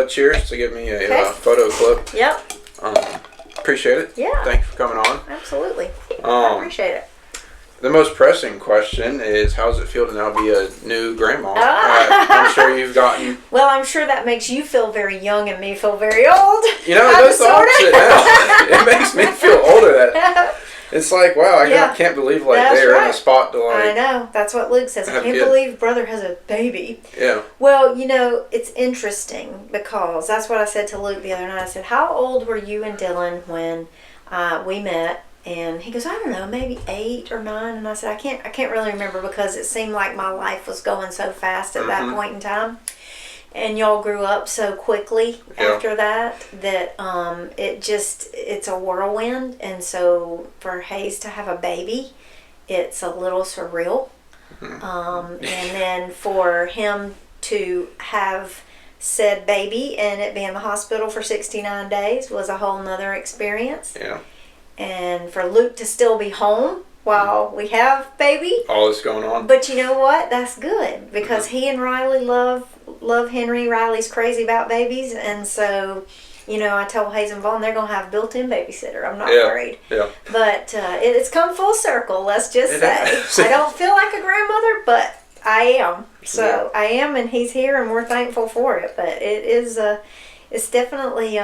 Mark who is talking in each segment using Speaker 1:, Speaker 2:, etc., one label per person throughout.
Speaker 1: Cheers to give me a photo clip.
Speaker 2: Yep.
Speaker 1: Appreciate it.
Speaker 2: Yeah.
Speaker 1: Thank you for coming on.
Speaker 2: Absolutely. I appreciate it.
Speaker 1: The most pressing question is, how does it feel to now be a new grandma? I'm sure you've gotten...
Speaker 2: Well, I'm sure that makes you feel very young and me feel very old.
Speaker 1: You know, it does the opposite now. It makes me feel older. It's like, wow, I can't believe they're in a spot to
Speaker 2: I know. That's what Luke says. I can't believe brother has a baby.
Speaker 1: Yeah.
Speaker 2: Well, you know, it's interesting because that's what I said to Luke the other night. I said, how old were you and Dylan when we met? And he goes, I don't know, maybe 8 or 9. And I said, I can't really remember because it seemed like my life was going so fast at that point in time. And y'all grew up so quickly after that it's a whirlwind. And so for Hayes to have a baby, it's a little surreal. And then for him to have said baby and it be in the hospital for 69 days was a whole nother experience.
Speaker 1: Yeah.
Speaker 2: And for Luke to still be home while we have baby.
Speaker 1: All this going on.
Speaker 2: But you know what? That's good because he and Riley love Henry. Riley's crazy about babies. And so, you know, I told Hayes and Vaughn they're going to have built-in babysitter. I'm not worried.
Speaker 1: Yeah.
Speaker 2: But it's come full circle, let's just say. I don't feel like a grandmother, but I am. So I am, and he's here, and we're thankful for it. But it is... it's definitely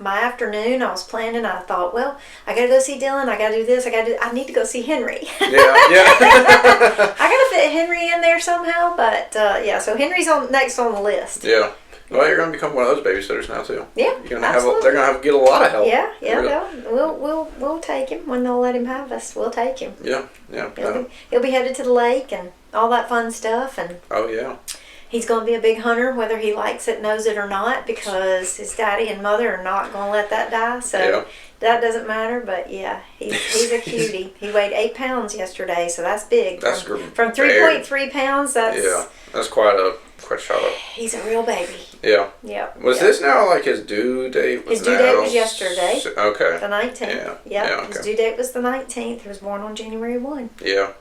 Speaker 2: my afternoon. I was planning. I thought, well, I got to go see Dylan. I got to do this. I need to go see Henry.
Speaker 1: Yeah.
Speaker 2: I got to fit Henry in there somehow. But so Henry's next on the list.
Speaker 1: Yeah. Well, you're going to become one of those babysitters now too.
Speaker 2: Yeah.
Speaker 1: They're going to get a lot of help.
Speaker 2: Yeah. We'll take him when they'll let him have us. We'll take him.
Speaker 1: Yeah.
Speaker 2: He'll be headed to the lake and all that fun stuff. And
Speaker 1: oh yeah.
Speaker 2: He's going to be a big hunter, whether he likes it, knows it or not, because his daddy and mother are not going to let that die. So that doesn't matter. But yeah, he's a cutie. He weighed 8 pounds yesterday, so that's big.
Speaker 1: That's
Speaker 2: from 3.3 pounds.
Speaker 1: That's quite a shot up.
Speaker 2: He's a real baby.
Speaker 1: Yeah.
Speaker 2: Yeah.
Speaker 1: Was this now like his due date?
Speaker 2: His due date was yesterday.
Speaker 1: Okay.
Speaker 2: The 19th. Yeah. Okay. His due date was the 19th. He was born on January 1.
Speaker 1: Yeah.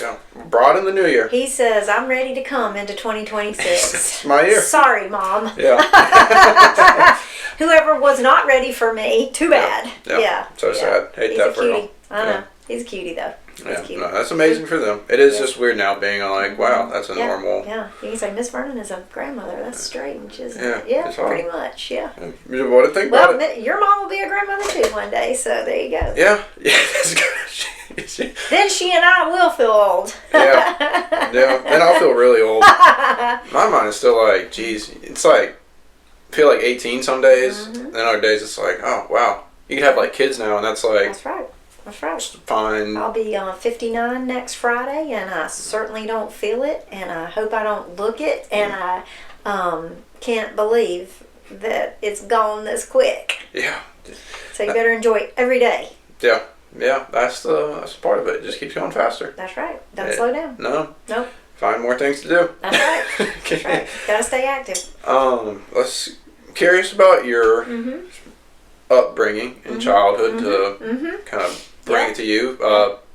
Speaker 1: Yeah, brought in the new year.
Speaker 2: He says, I'm ready to come into 2026.
Speaker 1: It's my year.
Speaker 2: Sorry, Mom.
Speaker 1: Yeah.
Speaker 2: Whoever was not ready for me, too bad.
Speaker 1: Yeah. So sad. Hate that for him.
Speaker 2: I know. He's a cutie, though.
Speaker 1: No, that's amazing for them. It is just weird now being like, wow, that's a normal.
Speaker 2: Yeah. You can say, Miss Vernon is a grandmother. That's strange, isn't it?
Speaker 1: Yeah,
Speaker 2: pretty much, yeah.
Speaker 1: What do you think about it?
Speaker 2: Your mom will be a grandmother too one day, so there you go.
Speaker 1: Yeah, that's good.
Speaker 2: Then she and I will feel old.
Speaker 1: Yeah, then I'll feel really old. My mind is still like, geez, it's like, I feel like 18 some days, then other days it's like, oh, wow. You can have like kids now, and that's like...
Speaker 2: That's right. That's right.
Speaker 1: Fine.
Speaker 2: I'll be 59 next Friday, and I certainly don't feel it, and I hope I don't look it, and I can't believe that it's gone this quick.
Speaker 1: Yeah.
Speaker 2: So you better enjoy every day.
Speaker 1: Yeah. Yeah, that's part of it. It just keeps going faster.
Speaker 2: That's right. Don't slow down.
Speaker 1: No.
Speaker 2: Nope.
Speaker 1: Find more things to do.
Speaker 2: That's right. That's right. Gotta stay active.
Speaker 1: Curious about your upbringing in childhood to kind of bring it to you.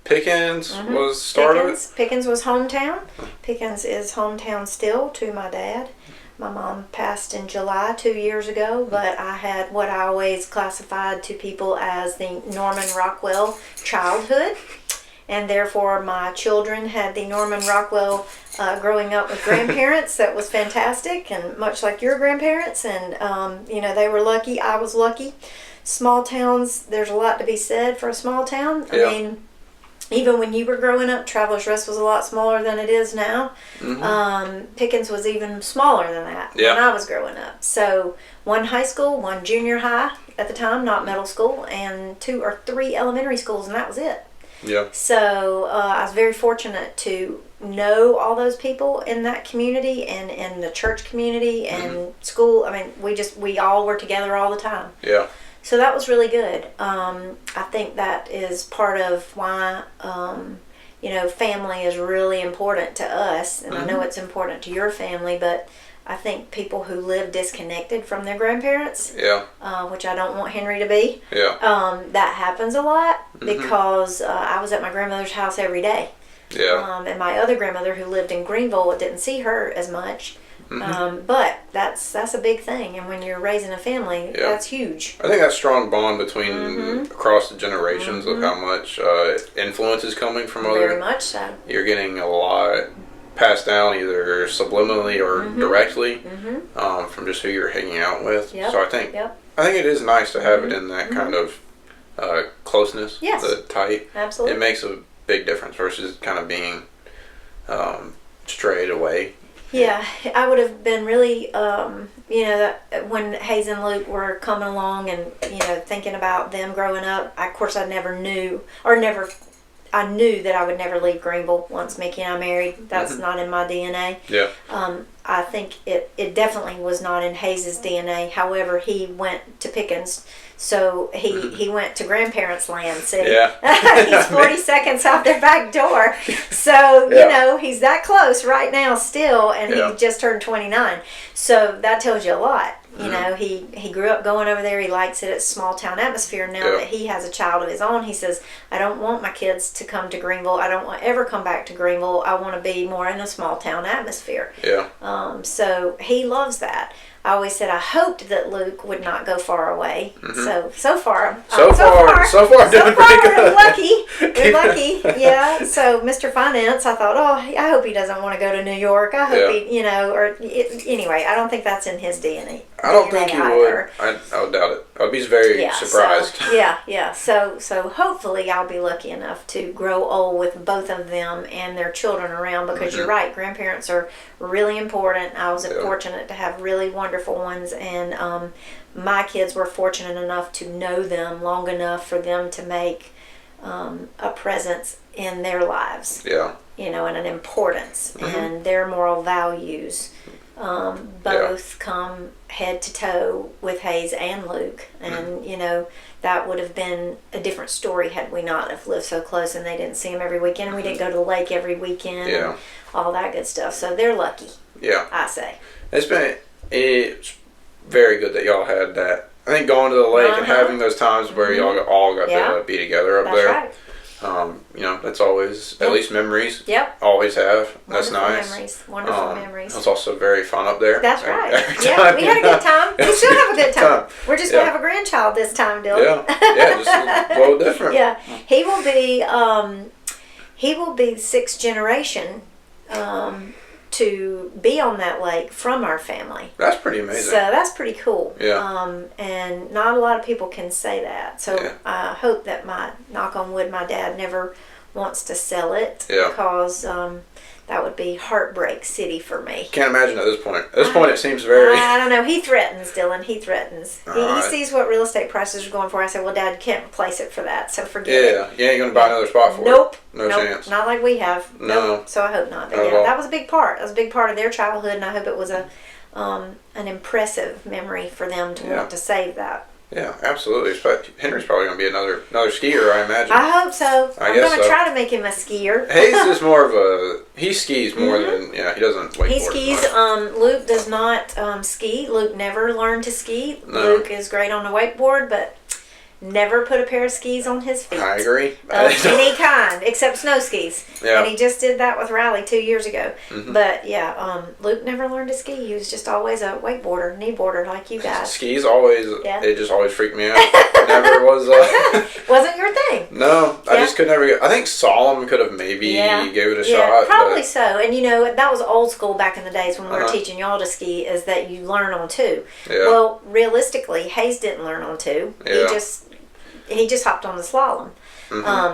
Speaker 1: Pickens was started.
Speaker 2: Pickens was hometown. Pickens is hometown still to my dad. My mom passed in July 2 years ago, but I had what I always classified to people as the Norman Rockwell childhood. And therefore my children had the Norman Rockwell growing up with grandparents. That was fantastic, and much like your grandparents. And, they were lucky. I was lucky. Small towns, there's a lot to be said for a small town. I mean, even when you were growing up, Travelers Rest was a lot smaller than it is now. Pickens was even smaller than that when I was growing up. So 1 high school, 1 junior high at the time, not middle school, and 2 or 3 elementary schools, and that was it.
Speaker 1: Yeah.
Speaker 2: So I was very fortunate to know all those people in that community and in the church community and school. I mean, we all were together all the time.
Speaker 1: Yeah.
Speaker 2: So that was really good. I think that is part of why, family is really important to us. And I know it's important to your family, but I think people who live disconnected from their grandparents, which I don't want Henry to be, that happens a lot because I was at my grandmother's house every day.
Speaker 1: Yeah.
Speaker 2: And my other grandmother who lived in Greenville didn't see her as much. But that's a big thing, and when you're raising a family, that's huge.
Speaker 1: I think that strong bond between across the generations of how much influence is coming from other.
Speaker 2: Very much so.
Speaker 1: You're getting a lot passed down either subliminally or directly from just who you're hanging out with.
Speaker 2: Yep.
Speaker 1: So I think it is nice to have it in that kind of closeness.
Speaker 2: Yes.
Speaker 1: The tight.
Speaker 2: Absolutely.
Speaker 1: It makes a big difference versus kind of being strayed away.
Speaker 2: Yeah, I would have been really, when Hayes and Luke were coming along and, thinking about them growing up, of course I knew that I would never leave Greenville once Mickey and I married. That's not in my DNA.
Speaker 1: Yeah.
Speaker 2: I think it definitely was not in Hayes' DNA. However, he went to Pickens, so he went to grandparents' land. See, he's 40 seconds off their back door. So he's that close right now still, and he just turned 29. So that tells you a lot. You know, he grew up going over there. He likes it. It's small town atmosphere. Now that he has a child of his own, he says, I don't want my kids to come to Greenville. I don't want ever come back to Greenville. I want to be more in a small town atmosphere. Yeah. So he loves that. I always said I hoped that Luke would not go far away. So far doing pretty good. We're lucky. Yeah. So Mr. Finance, I thought, I hope he doesn't want to go to New York. I hope he, anyway, I don't think that's in his DNA.
Speaker 1: I don't think he would. I would doubt it. I'd be very surprised.
Speaker 2: So hopefully I'll be lucky enough to grow old with both of them and their children around, because you're right, grandparents are really important. I was fortunate to have really wonderful ones, and my kids were fortunate enough to know them long enough for them to make a presence in their lives. Yeah. And an importance, and their moral values both come head to toe with Hayes and Luke, and that would have been a different story had we not have lived so close and they didn't see him every weekend, and we didn't go to the lake every weekend, and all that good stuff. So they're lucky. Yeah, I say
Speaker 1: it's very good that y'all had that. I think going to the lake and having those times where y'all all got to be together up there. Right. That's always at least memories. Yep. Always have. That's nice.
Speaker 2: Wonderful memories.
Speaker 1: It's also very fun up there.
Speaker 2: That's right. Yeah, we had a good time. We still have a good time. We're just gonna have a grandchild this time, Dylan.
Speaker 1: Just a little different.
Speaker 2: Yeah, he will be sixth generation to be on that lake from our family.
Speaker 1: That's pretty amazing.
Speaker 2: So that's pretty cool. Yeah. And not a lot of people can say that. So I hope that knock on wood, my dad never wants to sell it, because that would be heartbreak city for me.
Speaker 1: Can't imagine at this point. At this point, it seems very...
Speaker 2: I don't know. He threatens, Dylan. He threatens. He sees what real estate prices are going for. I said, well, Dad, you can't replace it for that, so forget it.
Speaker 1: Yeah, you ain't going to buy another spot for
Speaker 2: it.
Speaker 1: No chance.
Speaker 2: Not like we have. No. So I hope not. But that was a big part. That was a big part of their childhood, and I hope it was an impressive memory for them to want to save that.
Speaker 1: Yeah, absolutely. But Henry's probably going to be another skier, I imagine.
Speaker 2: I hope so. I'm going to try to make him a skier.
Speaker 1: Hayes is more of he skis more than, he doesn't wakeboard.
Speaker 2: He skis. Luke does not ski. Luke never learned to ski. No. Luke is great on the wakeboard, but never put a pair of skis on his feet.
Speaker 1: I agree.
Speaker 2: Of any kind, except snow skis. Yeah. And he just did that with Riley 2 years ago. But Luke never learned to ski. He was just always a wakeboarder, kneeboarder like you guys.
Speaker 1: Skis always, it just always freaked me out. Never was.
Speaker 2: Wasn't your thing.
Speaker 1: No, I just could never get. I think Solomon could have maybe gave it a shot.
Speaker 2: Probably so. And that was old school back in the days when we were teaching y'all to ski, is that you learn on two. Yeah. Well, realistically, Hayes didn't learn on two. Yeah. He just hopped on the slalom.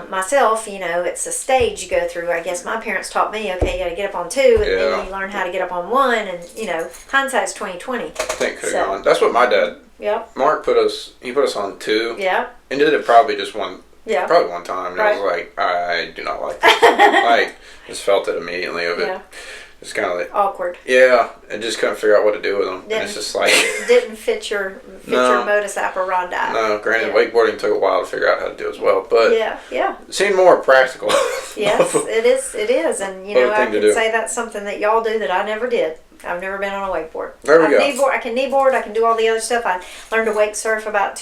Speaker 2: Myself, it's a stage you go through. I guess my parents taught me, okay, you got to get up on two, and then you learn how to get up on one, and hindsight's 20/20.
Speaker 1: I think could have gone. That's what my dad. Yep. Mark put us on two. Yeah. And did it probably just one. Yeah. Probably one time, and I was like, I do not like this. Just felt it immediately of it. Yeah. It's kind of like
Speaker 2: awkward.
Speaker 1: Yeah, and just couldn't figure out what to do with them. And it's just like
Speaker 2: didn't fit your modus operandi.
Speaker 1: No, granted, wakeboarding took a while to figure out how to do as well, but it seemed more practical.
Speaker 2: Yes, it is, and I can say that's something that y'all do that I never did. I've never been on a wakeboard.
Speaker 1: There we go.
Speaker 2: I can kneeboard. I can do all the other stuff. I learned to wake surf about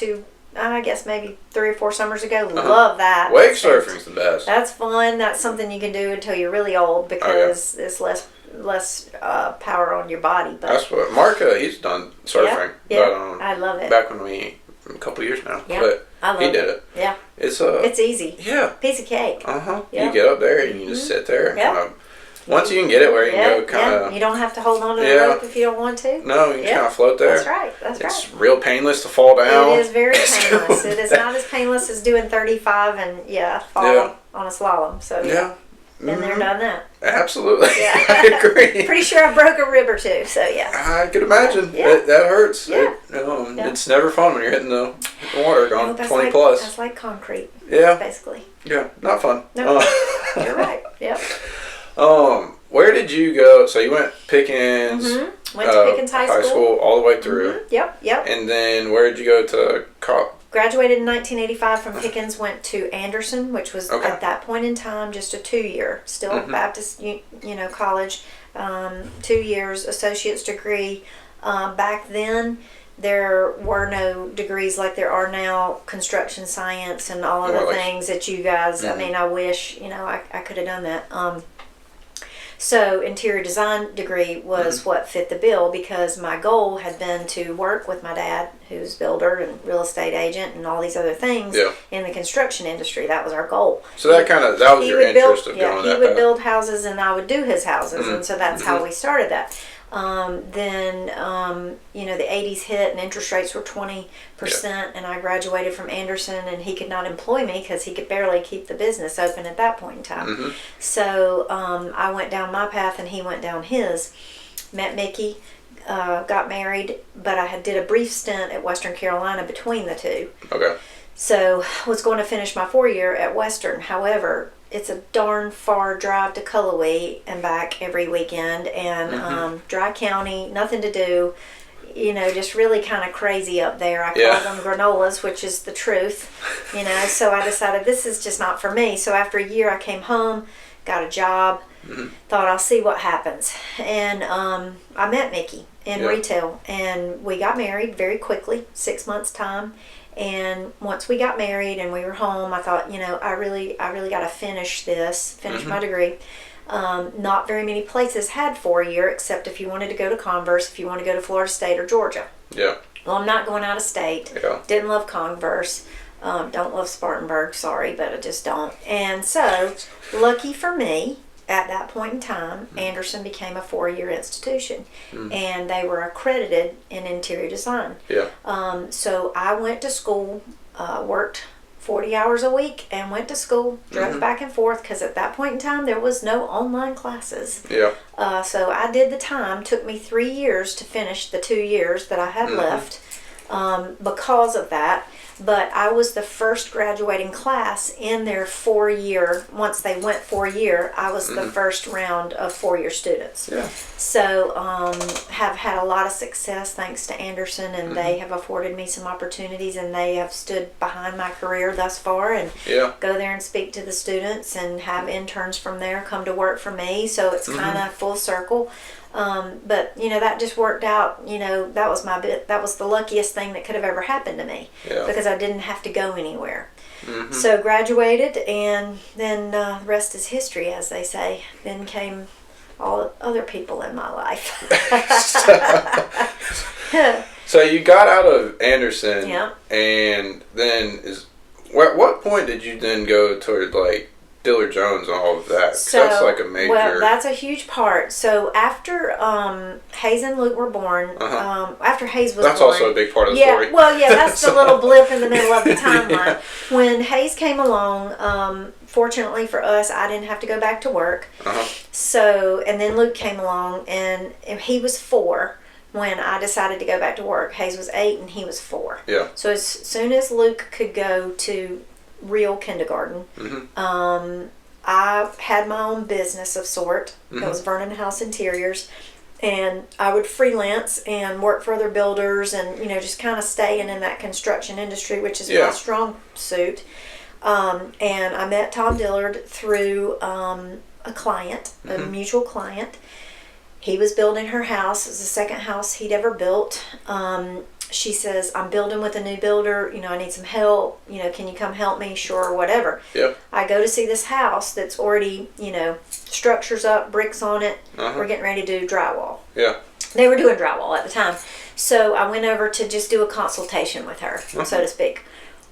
Speaker 2: maybe 3 or 4 summers ago. Love that.
Speaker 1: Wake surfing's the best.
Speaker 2: That's fun. That's something you can do until you're really old, because it's less power on your body. But
Speaker 1: that's what Mark, he's done surfing.
Speaker 2: Yeah, I love it.
Speaker 1: Back when a couple years now.
Speaker 2: Yeah,
Speaker 1: but
Speaker 2: I love
Speaker 1: he did it.
Speaker 2: Yeah.
Speaker 1: It's
Speaker 2: easy.
Speaker 1: Yeah.
Speaker 2: Piece of cake.
Speaker 1: Yep. You get up there and you just sit there and kind of, once you can get it where you can go kind of.
Speaker 2: You don't have to hold on to the rope if you don't want to.
Speaker 1: No, you can just kind of float there.
Speaker 2: That's right.
Speaker 1: It's real painless to fall down.
Speaker 2: It is very painless. It is not as painless as doing 35 and fall on a slalom. So been there, done that.
Speaker 1: Absolutely.
Speaker 2: Yeah.
Speaker 1: I agree.
Speaker 2: Pretty sure I broke a rib or two. So
Speaker 1: I could imagine. That hurts. Yeah. It's never fun when you're hitting the water going 20 plus.
Speaker 2: That's like concrete.
Speaker 1: Yeah.
Speaker 2: Basically.
Speaker 1: Yeah. Not fun.
Speaker 2: No. You're right. Yep.
Speaker 1: Where did you go? So you went Pickens.
Speaker 2: Went to Pickens High
Speaker 1: School all the way through.
Speaker 2: Yep.
Speaker 1: And then where did you go to college?
Speaker 2: Graduated in 1985 from Pickens, went to Anderson, which was at that point in time just a 2-year, still Baptist, college, 2 years, associate's degree. Back then, there were no degrees like there are now, construction science and all of the things that you guys, I mean, I wish, I could have done that. So interior design degree was what fit the bill, because my goal had been to work with my dad, who's builder and real estate agent and all these other things in the construction industry. That was our goal.
Speaker 1: So that was your interest of going that path.
Speaker 2: He would build houses and I would do his houses, and so that's how we started that. Then the 80s hit and interest rates were 20%, and I graduated from Anderson, and he could not employ me because he could barely keep the business open at that point in time. So I went down my path and he went down his. Met Mickey, got married, but I did a brief stint at Western Carolina between the two.
Speaker 1: Okay.
Speaker 2: So was going to finish my 4-year at Western. However, it's a darn far drive to Cullowhee and back every weekend, and dry county, nothing to do, just really kind of crazy up there. I call them granolas, which is the truth, so I decided this is just not for me. So after a year I came home, got a job, thought I'll see what happens, and I met Mickey in retail, and we got married very quickly, 6 months time. And once we got married and we were home, I thought, I really got to finish my degree. Not very many places had 4-year, except if you wanted to go to Converse, if you want to go to Florida State or Georgia.
Speaker 1: Yeah.
Speaker 2: Well, I'm not going out of state.
Speaker 1: Yeah.
Speaker 2: Didn't love Converse. Don't love Spartanburg, sorry, but I just don't. And so, lucky for me, at that point in time, Anderson became a 4-year institution, and they were accredited in interior design.
Speaker 1: Yeah.
Speaker 2: So I went to school, worked 40 hours a week, and went to school, drove back and forth, because at that point in time there was no online classes.
Speaker 1: Yeah.
Speaker 2: So I did the time. Took me 3 years to finish the 2 years that I had left because of that. But I was the first graduating class in their 4-year. Once they went 4-year, I was the first round of 4-year students.
Speaker 1: Yeah.
Speaker 2: So have had a lot of success thanks to Anderson, and they have afforded me some opportunities, and they have stood behind my career thus far, and go there and speak to the students and have interns from there come to work for me. So it's kind of full circle. But that just worked out. That was that was the luckiest thing that could have ever happened to me, because I didn't have to go anywhere. So graduated, and then the rest is history, as they say. Then came all other people in my life.
Speaker 1: So you got out of Anderson,
Speaker 2: and
Speaker 1: then at what point did you then go toward Dillard Jones and all of that?
Speaker 2: So,
Speaker 1: that's like a major...
Speaker 2: Well, that's a huge part. So after Hayes and Luke were born, after Hayes was
Speaker 1: born... That's also a big part of the story.
Speaker 2: Well, that's the little blip in the middle of the timeline. When Hayes came along, fortunately for us, I didn't have to go back to work. So, and then Luke came along, and he was 4 when I decided to go back to work. Hayes was 8 and he was 4.
Speaker 1: Yeah.
Speaker 2: So as soon as Luke could go to real kindergarten, I had my own business of sort. It was Vernon House Interiors, and I would freelance and work for other builders, and just kind of staying in that construction industry, which is my strong suit. And I met Tom Dillard through a client, a mutual client. He was building her house. It was the second house he'd ever built. she says, I'm building with a new builder, I need some help, can you come help me? Sure, whatever.
Speaker 1: Yep.
Speaker 2: I go to see this house that's already, structures up, bricks on it. We're getting ready to do drywall.
Speaker 1: Yeah.
Speaker 2: They were doing drywall at the time. So I went over to just do a consultation with her, so to speak.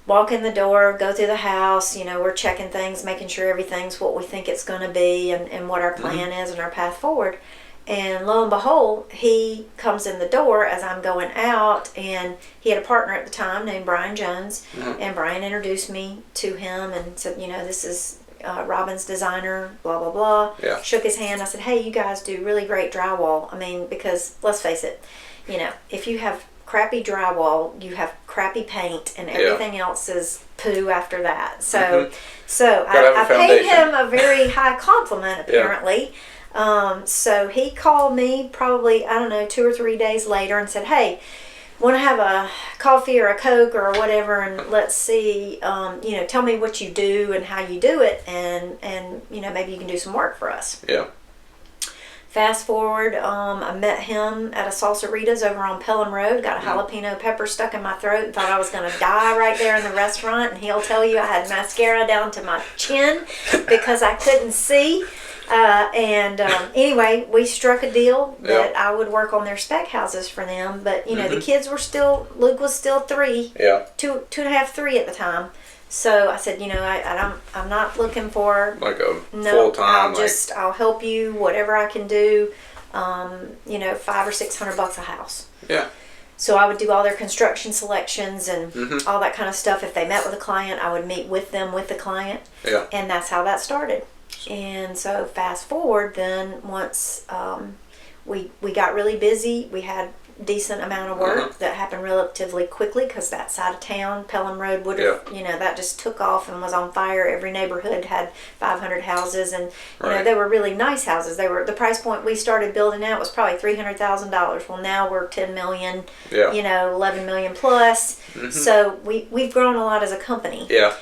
Speaker 2: Walk in the door, go through the house, we're checking things, making sure everything's what we think it's going to be and what our plan is and our path forward. And lo and behold, he comes in the door as I'm going out, and he had a partner at the time named Dillard Jones, and Brian introduced me to him and said, this is Robin's designer, blah, blah, blah.
Speaker 1: Yeah.
Speaker 2: Shook his hand. I said, hey, you guys do really great drywall. I mean, because let's face it, if you have crappy drywall, you have crappy paint, and everything else is poo after that. So, I paid him a very high compliment, apparently. So he called me probably, 2 or 3 days later and said, hey, want to have a coffee or a Coke or whatever, and let's see, tell me what you do and how you do it, and maybe you can do some work for us.
Speaker 1: Yeah.
Speaker 2: Fast forward, I met him at a Salsaritas over on Pelham Road, got a jalapeno pepper stuck in my throat and thought I was going to die right there in the restaurant, and he'll tell you I had mascara down to my chin because I couldn't see. Anyway, we struck a deal that I would work on their spec houses for them, but the kids were Luke was still 3, 2.5, 3 at the time. So I said, I'm not looking for
Speaker 1: like a full time.
Speaker 2: I'll help you, whatever I can do. $500 or $600 a house.
Speaker 1: Yeah.
Speaker 2: So I would do all their construction selections and all that kind of stuff. If they met with a client, I would meet with them with the client.
Speaker 1: Yeah.
Speaker 2: And that's how that started. And so fast forward, then once we got really busy, we had decent amount of work that happened relatively quickly because that side of town, Pelham Road, would have, that just took off and was on fire. Every neighborhood had 500 houses, and they were really nice houses. They were the price point we started building out was probably $300,000. Well, now we're 10 million, 11 million plus. So we've grown a lot as a company.
Speaker 1: Yeah.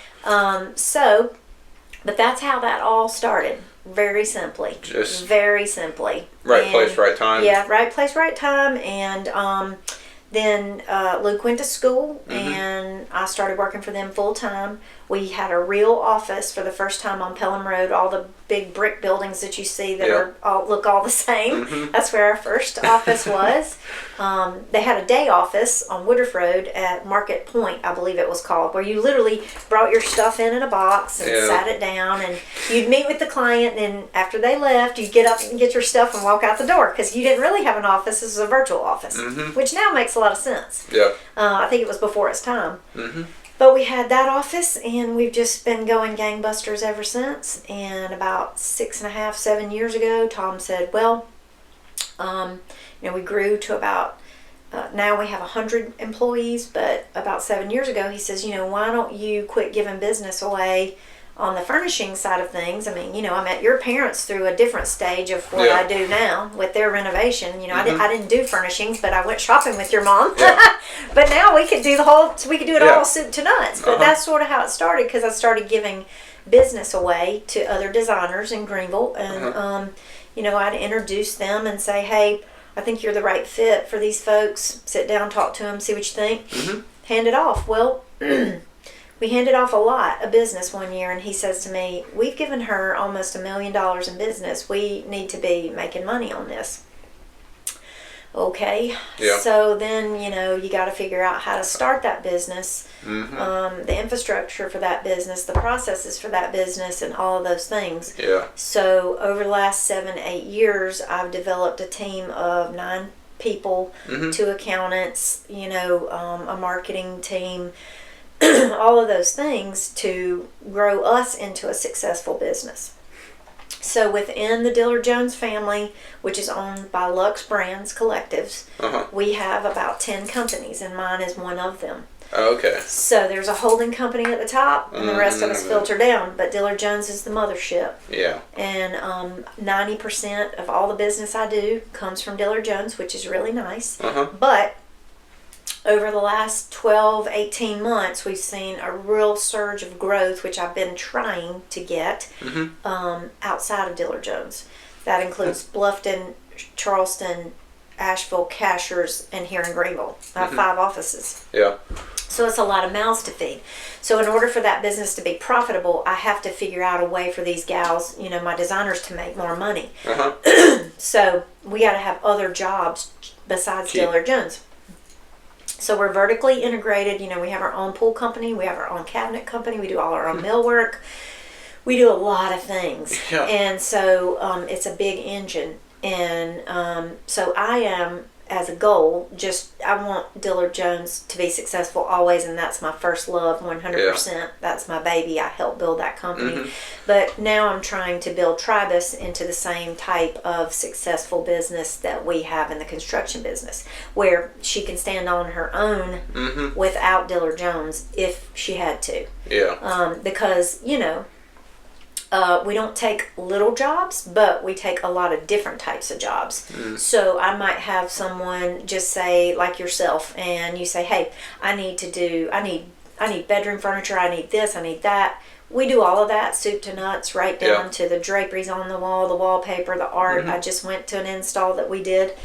Speaker 2: But that's how that all started. Very simply. Very simply.
Speaker 1: Right place, right time.
Speaker 2: Yeah, right place, right time. And then Luke went to school, and I started working for them full time. We had a real office for the first time on Pelham Road. All the big brick buildings that you see that look all the same. That's where our first office was. They had a day office on Woodruff Road at Market Point, I believe it was called, where you literally brought your stuff in a box and sat it down, and you'd meet with the client. And after they left, you'd get up and get your stuff and walk out the door because you didn't really have an office. This was a virtual office, which now makes a lot of sense.
Speaker 1: Yeah.
Speaker 2: I think it was before its time. But we had that office, and we've just been going gangbusters ever since. And about 6.5, 7 years ago, Tom said, well, we grew to about, now we have 100 employees, but about 7 years ago, he says, why don't you quit giving business away on the furnishing side of things? I mean, I met your parents through a different stage of what I do now with their renovation. I didn't do furnishings, but I went shopping with your mom. But now we could do it all soup to nuts. But that's sort of how it started, because I started giving business away to other designers in Greenville, and I'd introduce them and say, hey, I think you're the right fit for these folks. Sit down, talk to them, see what you think. Hand it off. Well, we handed off a lot of business one year, and he says to me, we've given her almost $1 million in business. We need to be making money on this. Okay. Yeah. So then, you got to figure out how to start that business, the infrastructure for that business, the processes for that business, and all of those things.
Speaker 1: Yeah.
Speaker 2: So over the last 7-8 years, I've developed a team of 9 people, 2 accountants, a marketing team, all of those things to grow us into a successful business. So within the Dillard Jones family, which is owned by Lux Brands Collectives, we have about 10 companies, and mine is one of them.
Speaker 1: Okay.
Speaker 2: So there's a holding company at the top, and the rest of us filter down, but Dillard Jones is the mothership. Yeah. And 90% of all the business I do comes from Dillard Jones, which is really nice. But over the last 12, 18 months, we've seen a real surge of growth, which I've been trying to get outside of Dillard Jones. That includes Bluffton, Charleston, Asheville, Cashers, and here in Greenville. I have 5 offices.
Speaker 1: Yeah.
Speaker 2: So it's a lot of mouths to feed. So in order for that business to be profitable, I have to figure out a way for these gals, my designers, to make more money. So we got to have other jobs besides Dillard Jones. So we're vertically integrated. We have our own pool company. We have our own cabinet company. We do all our own millwork. We do a lot of things.
Speaker 1: Yeah.
Speaker 2: And so it's a big engine. And so I am, as a goal, I want Dillard Jones to be successful always, and that's my first love, 100%. Yeah. That's my baby. I helped build that company. But now I'm trying to build Tribus into the same type of successful business that we have in the construction business, where she can stand on her own without Dillard Jones if she had to.
Speaker 1: Yeah.
Speaker 2: Because, we don't take little jobs, but we take a lot of different types of jobs. So I might have someone just say, like yourself, and you say, hey, I need bedroom furniture, I need this, I need that. We do all of that, soup to nuts, right down to the draperies on the wall, the wallpaper, the art. I just went to an install that we did.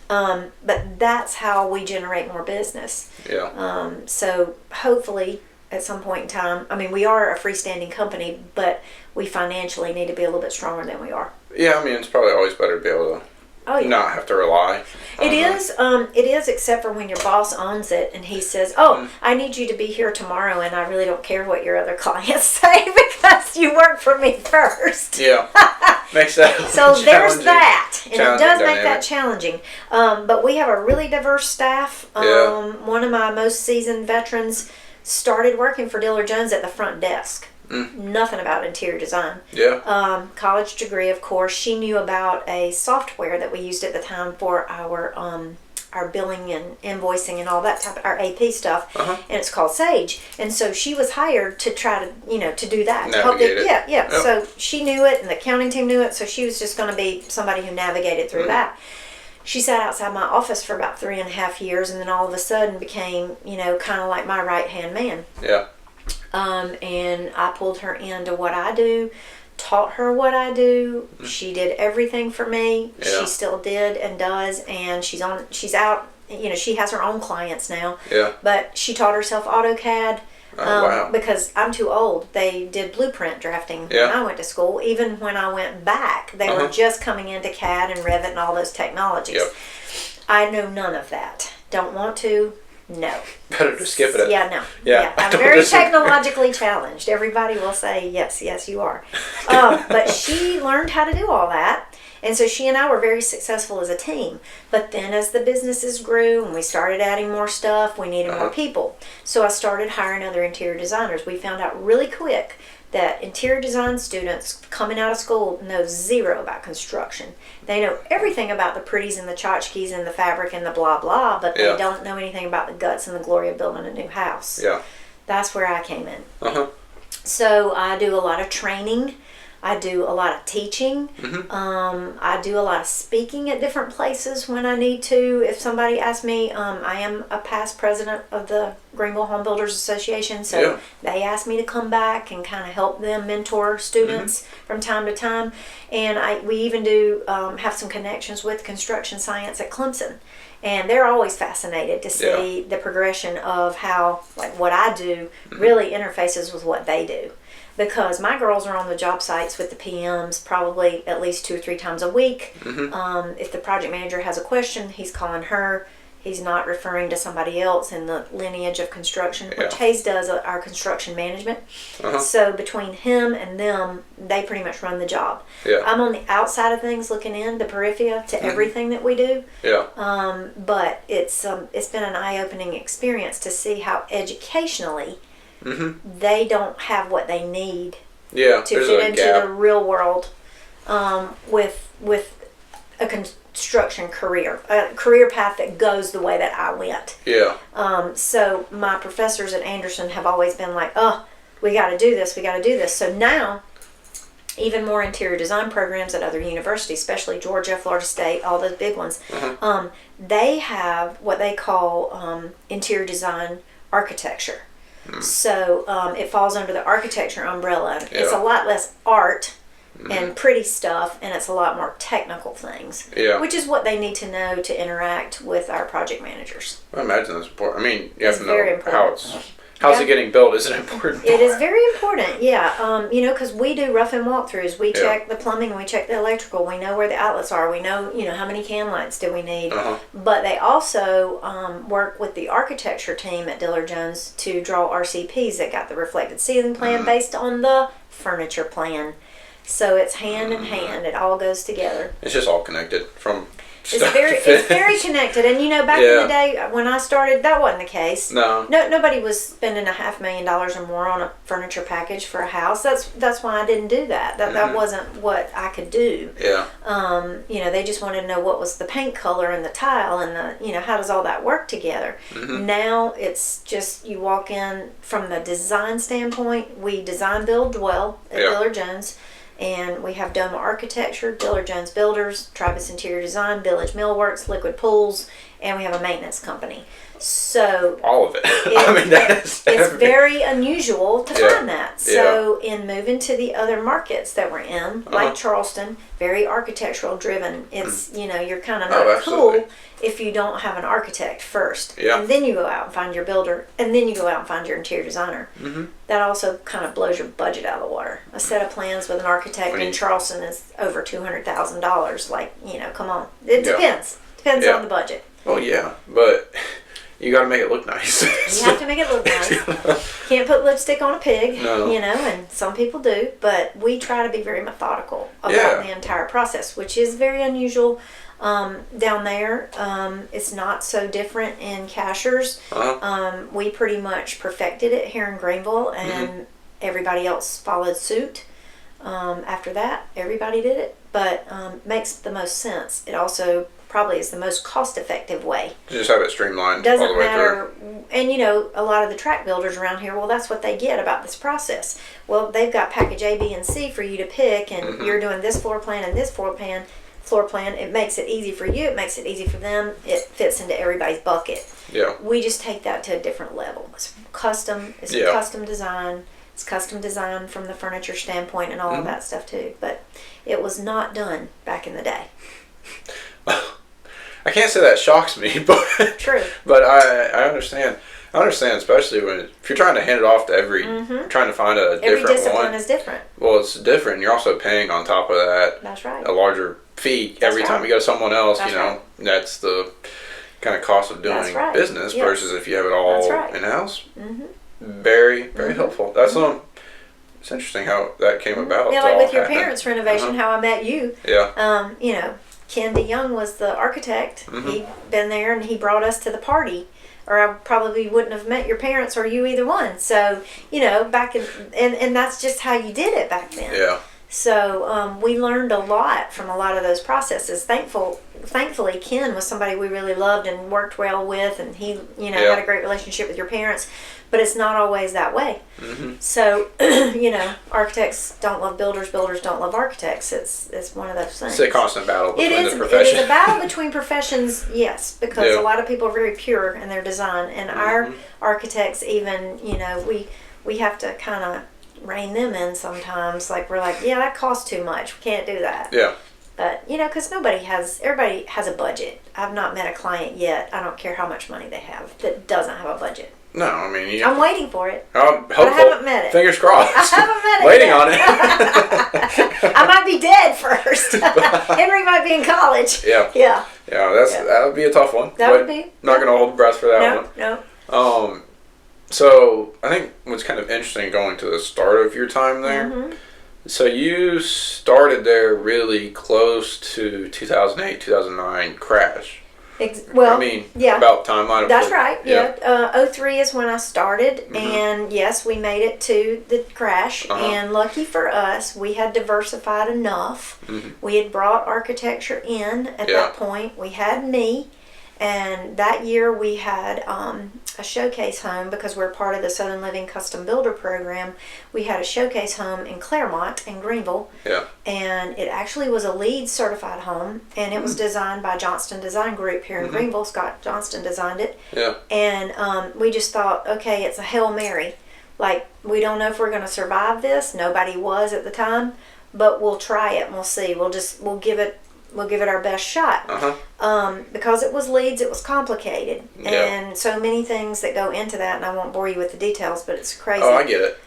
Speaker 2: But that's how we generate more business.
Speaker 1: Yeah.
Speaker 2: So hopefully at some point in time, we are a freestanding company, but we financially need to be a little bit stronger than we are.
Speaker 1: Yeah, it's probably always better to be able to not have to rely.
Speaker 2: It is, except for when your boss owns it and he says, I need you to be here tomorrow, and I really don't care what your other clients say because you work for me first.
Speaker 1: Yeah. Makes that
Speaker 2: so there's that, and it does make that challenging. But we have a really diverse staff. One of my most seasoned veterans started working for Dillard Jones at the front desk. Nothing about interior design.
Speaker 1: Yeah.
Speaker 2: College degree, of course. She knew about a software that we used at the time for our billing and invoicing and all that type of our AP stuff, and it's called Sage. And so she was hired to try to to do that.
Speaker 1: Navigate it.
Speaker 2: Yeah.
Speaker 1: Yep.
Speaker 2: So she knew it, and the accounting team knew it. So she was just going to be somebody who navigated through that. She sat outside my office for about 3.5 years, and then all of a sudden became, kind of like my right-hand man.
Speaker 1: Yeah.
Speaker 2: And I pulled her into what I do, taught her what I do. She did everything for me.
Speaker 1: Yeah.
Speaker 2: She still did and does, and she's out, she has her own clients now.
Speaker 1: Yeah.
Speaker 2: But she taught herself AutoCAD.
Speaker 1: Wow.
Speaker 2: Because I'm too old. They did blueprint drafting when I went to school. Even when I went back, they were just coming into CAD and Revit and all those technologies.
Speaker 1: Yep.
Speaker 2: I know none of that. Don't want to. No.
Speaker 1: Better to skip it.
Speaker 2: Yeah, no.
Speaker 1: Yeah.
Speaker 2: I'm very technologically challenged. Everybody will say, yes, you are. But she learned how to do all that. And so she and I were very successful as a team. But then as the businesses grew and we started adding more stuff, we needed more people. So I started hiring other interior designers. We found out really quick that interior design students coming out of school know zero about construction. They know everything about the pretties and the tchotchkes and the fabric and the blah blah, but they don't know anything about the guts and the glory of building a new house.
Speaker 1: Yeah.
Speaker 2: That's where I came in. So I do a lot of training. I do a lot of teaching. I do a lot of speaking at different places when I need to. If somebody asks me, I am a past president of the Greenville Home Builders Association, so they ask me to come back and kind of help them mentor students from time to time. And we even do have some connections with construction science at Clemson. And they're always fascinated to see the progression of how what I do really interfaces with what they do. Because my girls are on the job sites with the PMs probably at least 2 or 3 times a week. If the project manager has a question, he's calling her. He's not referring to somebody else in the lineage of construction, which Hayes does our construction management. So between him and them, they pretty much run the job. I'm on the outside of things looking in, the periphery to everything that we do. But it's been an eye-opening experience to see how educationally they don't have what they need to fit into the real world with a construction career, a career path that goes the way that I went. So my professors at Anderson have always been like, we got to do this, we got to do this. So now, even more interior design programs at other universities, especially Georgia, Florida State, all those big ones, they have what they call interior design architecture. So it falls under the architecture umbrella. It's a lot less art and pretty stuff, and it's a lot more technical things.
Speaker 1: Yeah.
Speaker 2: Which is what they need to know to interact with our project managers.
Speaker 1: I imagine that's important. I mean, you have to
Speaker 2: very
Speaker 1: know
Speaker 2: important.
Speaker 1: how's it getting built is an important part.
Speaker 2: It is very important, yeah. You know, because we do rough-in walkthroughs. We check the plumbing, we check the electrical, we know where the outlets are, we know, how many can lights do we need. But they also work with the architecture team at Dillard Jones to draw RCPs that got the reflected ceiling plan based on the furniture plan. So it's hand in hand. It all goes together.
Speaker 1: It's just all connected from
Speaker 2: It's very connected, and back in the day when I started, that wasn't the case.
Speaker 1: No,
Speaker 2: nobody was spending $500,000 or more on a furniture package for a house. That's why I didn't do that. That wasn't what I could do.
Speaker 1: Yeah.
Speaker 2: They just wanted to know what was the paint color and the tile and the how does all that work together. Now it's just you walk in from the design standpoint. We design, build, dwell at Dillard Jones. And we have Doma Architecture, Dillard Jones Builders, Tribus Interior Design, Village Millworks, Liquid Pools, and we have a maintenance company. So
Speaker 1: all of it. I mean,
Speaker 2: it's very unusual to find that. So in moving to the other markets that we're in, like Charleston, very architectural driven. It's you're kind of not cool if you don't have an architect first, and then you go out and find your builder, and then you go out and find your interior designer. That also kind of blows your budget out of the water. A set of plans with an architect in Charleston is over $200,000. Like come on, it depends. Depends on the budget.
Speaker 1: Well, yeah, but you got to make it look nice.
Speaker 2: You have to make it look nice. Can't put lipstick on a pig, and some people do. But we try to be very methodical about the entire process, which is very unusual down there. It's not so different in Cashers. We pretty much perfected it here in Greenville, and everybody else followed suit. After that, everybody did it, but makes the most sense. It also probably is the most cost-effective way.
Speaker 1: To just have it streamlined.
Speaker 2: Doesn't
Speaker 1: all the way
Speaker 2: matter.
Speaker 1: Through.
Speaker 2: And a lot of the track builders around here, well, that's what they get about this process. Well, they've got package A, B, and C for you to pick, and you're doing this floor plan and this floor plan. It makes it easy for you. It makes it easy for them. It fits into everybody's bucket.
Speaker 1: Yeah.
Speaker 2: We just take that to a different level. It's custom. It's a custom design. It's custom design from the furniture standpoint and all of that stuff too. But it was not done back in the day.
Speaker 1: I can't say that shocks me, but
Speaker 2: true.
Speaker 1: But I understand. I understand, especially if you're trying to hand it off to trying to find a different one.
Speaker 2: Every discipline is different.
Speaker 1: Well, it's different. You're also paying on top of that.
Speaker 2: That's right.
Speaker 1: A larger fee every time you go to someone else. That's the kind of cost of doing business versus if you have it all in house. Very, very helpful. That's it's interesting how that came about.
Speaker 2: Yeah, like with your parents' renovation, how I met you.
Speaker 1: Yeah.
Speaker 2: Ken DeYoung was the architect. He'd been there and he brought us to the party. Or I probably wouldn't have met your parents or you either one. So, back and that's just how you did it back then.
Speaker 1: Yeah.
Speaker 2: So we learned a lot from a lot of those processes. Thankfully, Ken was somebody we really loved and worked well with, and he, had a great relationship with your parents. But it's not always that way. So, architects don't love builders. Builders don't love architects. It's one of those things.
Speaker 1: It's a constant battle between the professions.
Speaker 2: It is a battle between professions, yes, because a lot of people are very pure in their design, and our architects even, we have to kind of rein them in sometimes. Like we're like, yeah, that costs too much. We can't do that.
Speaker 1: Yeah.
Speaker 2: But because everybody has a budget. I've not met a client yet. I don't care how much money they have that doesn't have a budget.
Speaker 1: No, I mean...
Speaker 2: I'm waiting for it.
Speaker 1: Hopeful.
Speaker 2: But I haven't met it.
Speaker 1: Fingers crossed.
Speaker 2: I haven't met it
Speaker 1: Waiting
Speaker 2: yet.
Speaker 1: on it.
Speaker 2: I might be dead first. Henry might be in college.
Speaker 1: Yeah.
Speaker 2: Yeah.
Speaker 1: Yeah, that would be a tough one.
Speaker 2: That would be.
Speaker 1: Not going to hold the breath for that one.
Speaker 2: No.
Speaker 1: So, I think what's kind of interesting going to the start of your time there, so you started there really close to 2008, 2009 crash. About timeline.
Speaker 2: That's right. Yeah. 03 is when I started, and yes, we made it to the crash. And lucky for us, we had diversified enough. We had brought architecture in at that point. We had me, and that year we had a showcase home because we're part of the Southern Living Custom Builder Program. We had a showcase home in Claremont in Greenville.
Speaker 1: Yeah.
Speaker 2: And it actually was a LEED certified home, and it was designed by Johnston Design Group here in Greenville. Scott Johnston designed it.
Speaker 1: Yeah.
Speaker 2: And we just thought, okay, it's a Hail Mary. Like, we don't know if we're going to survive this. Nobody was at the time. but we'll try it and we'll see. We'll give it our best shot. Because it was leads, it was complicated, and so many things that go into that, and I won't bore you with the details, but it's crazy.
Speaker 1: Oh, I get it.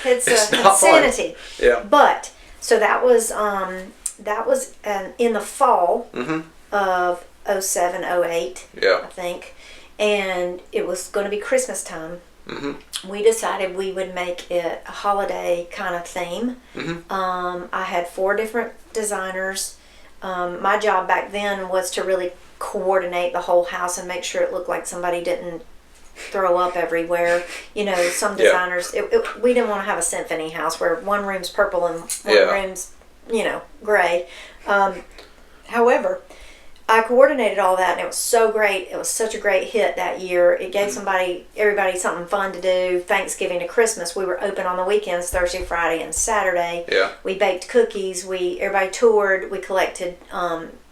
Speaker 2: It's insanity.
Speaker 1: Yeah.
Speaker 2: But so that was in the fall of 07, 08, I think, and it was going to be Christmas time. We decided we would make it a holiday kind of theme. I had 4 different designers. My job back then was to really coordinate the whole house and make sure it looked like somebody didn't throw up everywhere. Some designers, we didn't want to have a symphony house where one room's purple and one room's, gray. However, I coordinated all that, and it was so great. It was such a great hit that year. It gave everybody something fun to do. Thanksgiving to Christmas, we were open on the weekends, Thursday, Friday, and Saturday.
Speaker 1: Yeah.
Speaker 2: We baked cookies. Everybody toured. We collected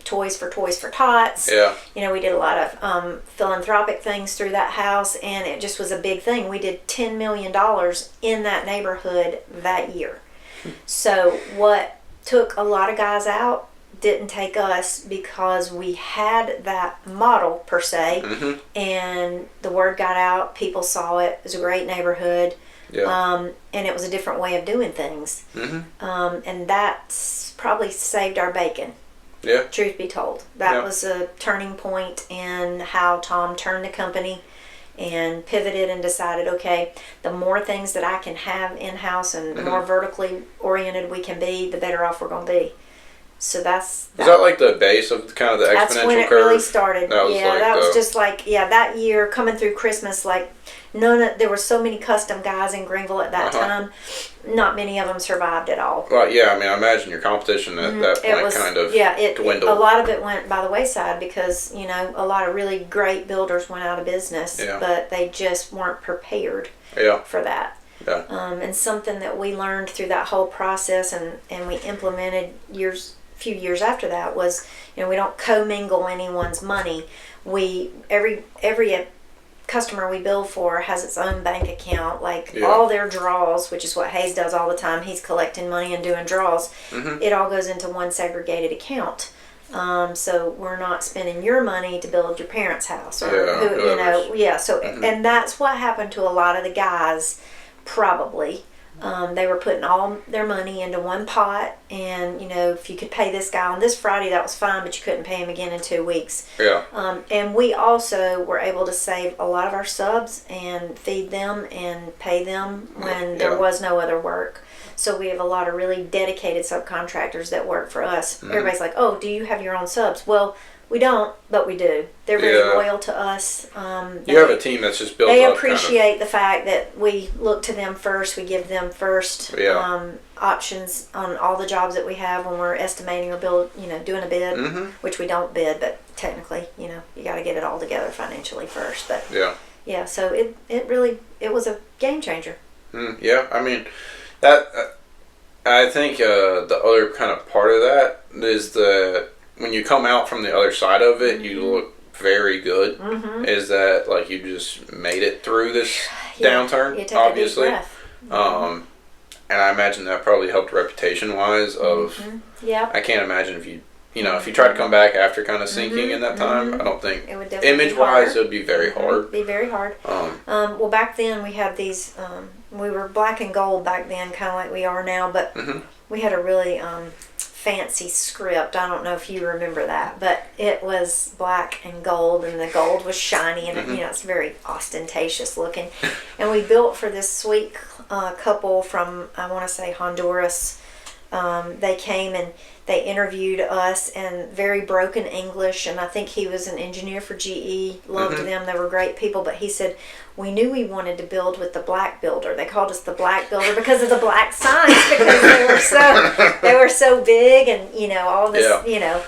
Speaker 2: toys for Tots.
Speaker 1: Yeah.
Speaker 2: We did a lot of philanthropic things through that house, and it just was a big thing. We did $10 million in that neighborhood that year. So what took a lot of guys out didn't take us, because we had that model per se, and the word got out. People saw it. It was a great neighborhood, and it was a different way of doing things, and that's probably saved our bacon.
Speaker 1: Yeah.
Speaker 2: Truth be told, that was a turning point in how Tom turned the company and pivoted and decided, okay, the more things that I can have in-house and the more vertically oriented we can be, the better off we're going to be. So was
Speaker 1: that like the base of kind of the exponential curve?
Speaker 2: That's when it really started. That was just like, that year coming through Christmas, like there were so many custom guys in Greenville at that time. Not many of them survived at all.
Speaker 1: Well, yeah, I mean, I imagine your competition at that point kind of dwindled.
Speaker 2: A lot of it went by the wayside because, a lot of really great builders went out of business, but they just weren't prepared for that.
Speaker 1: Yeah.
Speaker 2: And something that we learned through that whole process and we implemented few years after that was, we don't commingle anyone's money. Every customer we bill for has its own bank account, all their draws, which is what Hayes does all the time. He's collecting money and doing draws. It all goes into one segregated account. So we're not spending your money to build your parents' house So and that's what happened to a lot of the guys. Probably. They were putting all their money into one pot, and if you could pay this guy on this Friday, that was fine, but you couldn't pay him again in 2 weeks. And we also were able to save a lot of our subs and feed them and pay them when there was no other work. So we have a lot of really dedicated subcontractors that work for us. Everybody's like, oh, do you have your own subs? Well, we don't, but we do. They're very loyal to us.
Speaker 1: You have a team that's just built up.
Speaker 2: They appreciate the fact that we look to them first. We give them first options on all the jobs that we have when we're estimating or doing a bid, which we don't bid, but technically, you got to get it all together financially first. But so it was a game changer.
Speaker 1: Yeah, I mean, that I think the other kind of part of that is when you come out from the other side of it, you look very good. Is that like you just made it through this downturn?
Speaker 2: You take
Speaker 1: obviously,
Speaker 2: a deep breath.
Speaker 1: And I imagine that probably helped reputation wise. I can't imagine if you tried to come back after kind of sinking in that time. I don't think
Speaker 2: it would definitely
Speaker 1: image wise it would be very hard.
Speaker 2: It'd be very hard. Well, back then we had these. We were black and gold back then, kind of like we are now, but we had a really fancy script. I don't know if you remember that, but it was black and gold, and the gold was shiny, and it's very ostentatious looking. And we built for this sweet couple from, I want to say, Honduras. They came and they interviewed us in very broken English, and I think he was an engineer for GE. Loved them. They were great people, but he said, we knew we wanted to build with the black builder. They called us the black builder because of the black signs, because they were so big, and all this,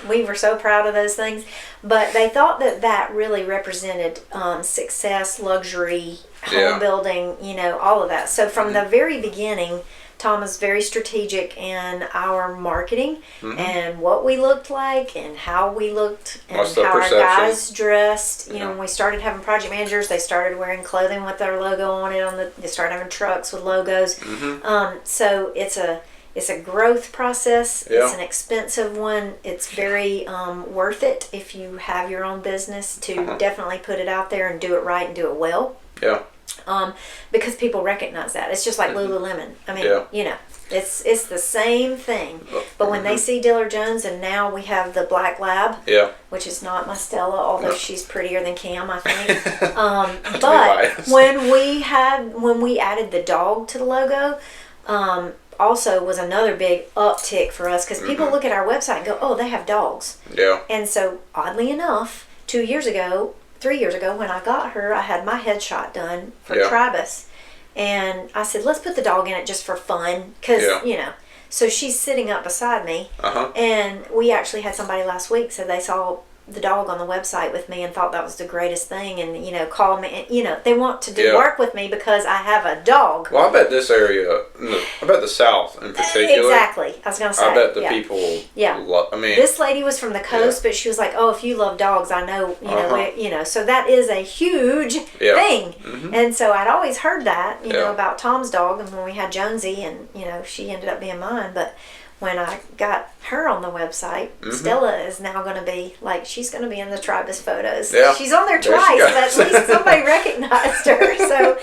Speaker 2: we were so proud of those things. But they thought that really represented success, luxury, home building, all of that. So from the very beginning, Tom was very strategic in our marketing and what we looked like and how we looked and how our guys dressed. When we started having project managers, they started wearing clothing with our logo on it. They started having trucks with logos. So it's a growth process.
Speaker 1: Yeah.
Speaker 2: It's an expensive one. It's very worth it if you have your own business to definitely put it out there and do it right and do it well.
Speaker 1: Yeah.
Speaker 2: Because people recognize that. It's just like Lululemon. I mean, you know, it's the same thing. But when they see Dillard Jones, and now we have the Black Lab, which is not my Stella, although she's prettier than Cam, I think. But when we added the dog to the logo, also was another big uptick for us, because people look at our website and go, oh, they have dogs.
Speaker 1: Yeah.
Speaker 2: And so, oddly enough, 3 years ago, when I got her, I had my headshot done for Tribus. And I said, let's put the dog in it just for fun. Because, you know, so she's sitting up beside me. And we actually had somebody last week, so they saw the dog on the website with me and thought that was the greatest thing, and you know, called me, and, you know, they want to do work with me because I have a dog.
Speaker 1: Well, I bet this area, I bet the South in particular.
Speaker 2: Exactly, I was gonna say.
Speaker 1: I bet the people. I mean,
Speaker 2: this lady was from the coast, but she was like, "Oh, if you love dogs, I know, you know, so that is a huge thing." And so I'd always heard that, you know, about Tom's dog, and when we had Jonesy, and you know, she ended up being mine, but. When I got her on the website, Stella is now going to be, like, she's going to be in the Tribus photos. Yeah. She's on there twice, but at least somebody recognized her, so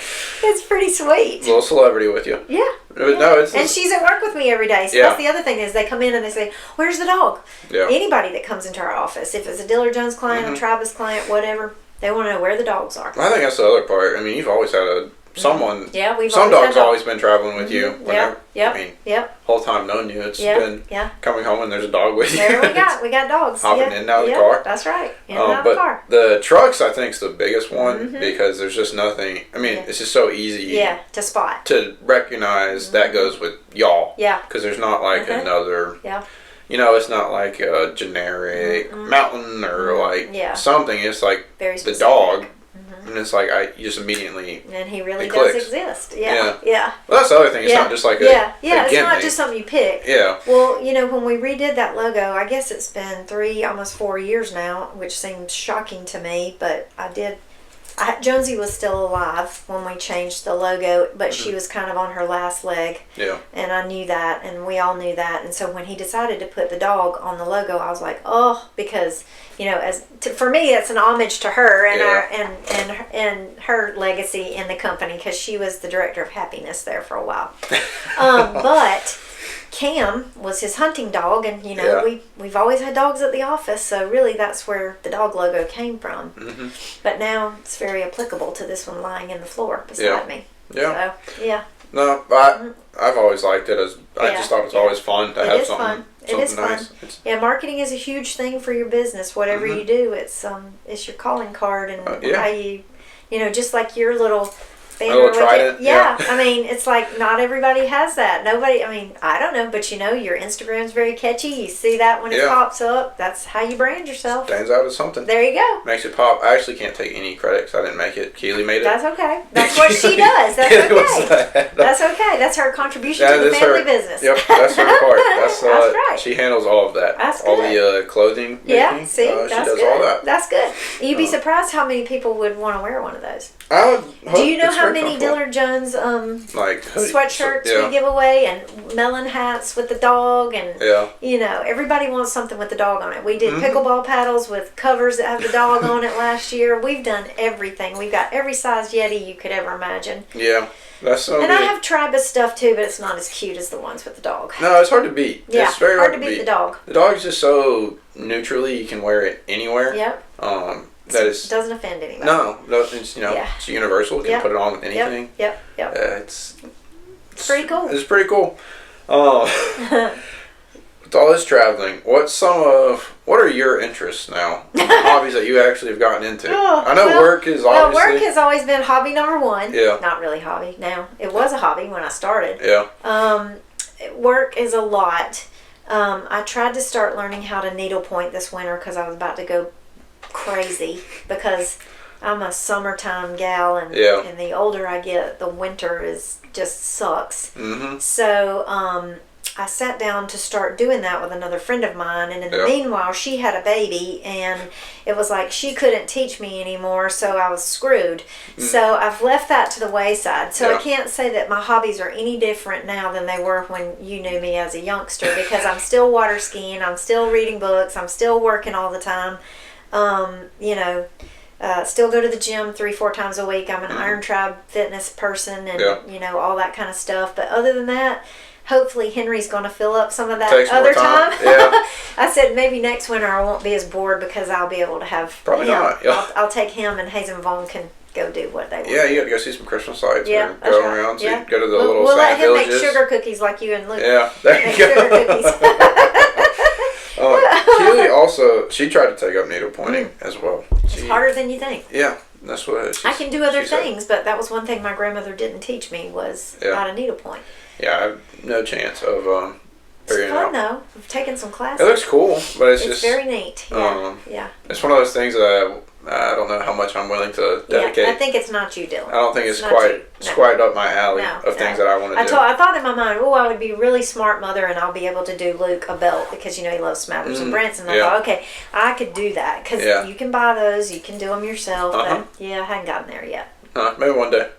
Speaker 2: it's pretty sweet.
Speaker 1: A little celebrity with you.
Speaker 2: Yeah.
Speaker 1: No,
Speaker 2: and she's at work with me every day, so that's the other thing is they come in and they say, where's the dog? Yeah. Anybody that comes into our office, if it's a Dillard Jones client, a Tribus client, whatever, they want to know where the dogs are.
Speaker 1: I think that's the other part. I mean, you've always had someone.
Speaker 2: Yeah, we've
Speaker 1: some dogs always been traveling with you. Whenever,
Speaker 2: I
Speaker 1: mean, whole time knowing you, it's been coming home and there's a dog with you.
Speaker 2: There we got dogs.
Speaker 1: Hopping in and out of the car.
Speaker 2: That's right. In and out of the car.
Speaker 1: The trucks, I think, is the biggest one because there's just nothing. I mean, it's just so easy.
Speaker 2: Yeah, to spot.
Speaker 1: To recognize that goes with y'all.
Speaker 2: Yeah.
Speaker 1: Because there's not like another.
Speaker 2: Yeah.
Speaker 1: You know, it's not like a generic mountain or like something. It's like the dog. And it's like you just immediately.
Speaker 2: And he really does exist. Yeah.
Speaker 1: Well, that's the other thing. It's not just like a
Speaker 2: it's not just something you pick.
Speaker 1: Yeah.
Speaker 2: Well, you know, when we redid that logo, I guess it's been 3, almost 4 years now, which seems shocking to me. But Jonesy was still alive when we changed the logo, but she was kind of on her last leg. Yeah. And I knew that, and we all knew that. And so when he decided to put the dog on the logo, I was like, oh, because you know, for me, it's an homage to her and and her legacy in the company, because she was the director of happiness there for a while. But Cam was his hunting dog, and you know we've always had dogs at the office, so really that's where the dog logo came from. But now it's very applicable to this one lying in the floor beside me. Yeah. So,
Speaker 1: No, I've always liked it. I just thought it's always fun to have something.
Speaker 2: It is nice. Fun. Marketing is a huge thing for your business. Whatever you do, it's your calling card, and how you know, just like your little. I mean, it's like not everybody has that. Nobody, I mean, I don't know, but you know, your Instagram's very catchy. You see that when it pops up. That's how you brand yourself.
Speaker 1: Stands out as something.
Speaker 2: There you go.
Speaker 1: Makes it pop. I actually can't take any credit because I didn't make it. Keely made it.
Speaker 2: That's okay. That's what she does. That's okay. That's okay. That's her contribution to the family business.
Speaker 1: Yep, that's her part. That's
Speaker 2: right.
Speaker 1: She handles all of that.
Speaker 2: That's
Speaker 1: all
Speaker 2: good.
Speaker 1: The clothing making.
Speaker 2: Yeah, see,
Speaker 1: she
Speaker 2: that's
Speaker 1: does
Speaker 2: good.
Speaker 1: all that.
Speaker 2: That's good. You'd be surprised how many people would want to wear one of those.
Speaker 1: Do
Speaker 2: you know how many Dillard Jones
Speaker 1: like
Speaker 2: sweatshirts we give away, and melon hats with the dog, and you know, everybody wants something with the dog on it. We did pickleball paddles with covers that have the dog on it last year. We've done everything. We've got every size Yeti you could ever imagine.
Speaker 1: Yeah. That's so
Speaker 2: and I have Tribus stuff too, but it's not as cute as the ones with the dog.
Speaker 1: No, it's hard to beat.
Speaker 2: Yeah,
Speaker 1: it's very
Speaker 2: hard to beat the dog.
Speaker 1: The dog's just so neutrally, you can wear it anywhere.
Speaker 2: Yep.
Speaker 1: It
Speaker 2: doesn't offend anybody.
Speaker 1: No, it's it's universal. You can put it on with anything.
Speaker 2: Yep.
Speaker 1: It's
Speaker 2: pretty cool.
Speaker 1: It's pretty cool. With all this traveling, what are your interests now? Hobbies that you actually have gotten into? I know work is obviously.
Speaker 2: Well, work has always been hobby number one.
Speaker 1: Yeah.
Speaker 2: Not really hobby now. It was a hobby when I started.
Speaker 1: Yeah.
Speaker 2: Work is a lot. I tried to start learning how to needlepoint this winter because I was about to go crazy, because I'm a summertime gal, and the older I get, the winter just sucks. So I sat down to start doing that with another friend of mine, and in the meanwhile, she had a baby, and it was like she couldn't teach me anymore, so I was screwed. So I've left that to the wayside. So I can't say that my hobbies are any different now than they were when you knew me as a youngster, because I'm still water skiing, I'm still reading books, I'm still working all the time. Still go to the gym 3-4 times a week. I'm an Iron Tribe fitness person, and all that kind of stuff. But other than that, hopefully Henry's going to fill up some of that other time.
Speaker 1: Yeah.
Speaker 2: I said maybe next winter I won't be as bored because I'll be able to have
Speaker 1: probably not. Yeah.
Speaker 2: I'll take him, and Hayes and Vaughn can go do what they want.
Speaker 1: Yeah, you have to go see some Christmas lights.
Speaker 2: Yeah,
Speaker 1: go around. So go to the little
Speaker 2: we'll let him
Speaker 1: villages.
Speaker 2: make sugar cookies like you and Luke.
Speaker 1: Yeah, there you go.
Speaker 2: Sugar cookies.
Speaker 1: Keely also, she tried to take up needlepointing as well.
Speaker 2: It's harder than you think.
Speaker 1: Yeah, that's what
Speaker 2: I can do other things, but that was one thing my grandmother didn't teach me was how to needlepoint.
Speaker 1: Yeah, I have no chance of figuring it out.
Speaker 2: It's fun though. I've taken some classes.
Speaker 1: It looks cool, but it's just
Speaker 2: very neat. Yeah.
Speaker 1: It's one of those things that I don't know how much I'm willing to dedicate.
Speaker 2: Yeah, I think it's not you, Dylan.
Speaker 1: I don't think it's quite up my alley of things that I want to do.
Speaker 2: I thought in my mind, I would be a really smart mother, and I'll be able to do Luke a belt because he loves Smathers and Branson. I thought, okay, I could do that because you can buy those, you can do them yourself. But I hadn't gotten there yet.
Speaker 1: Maybe one day.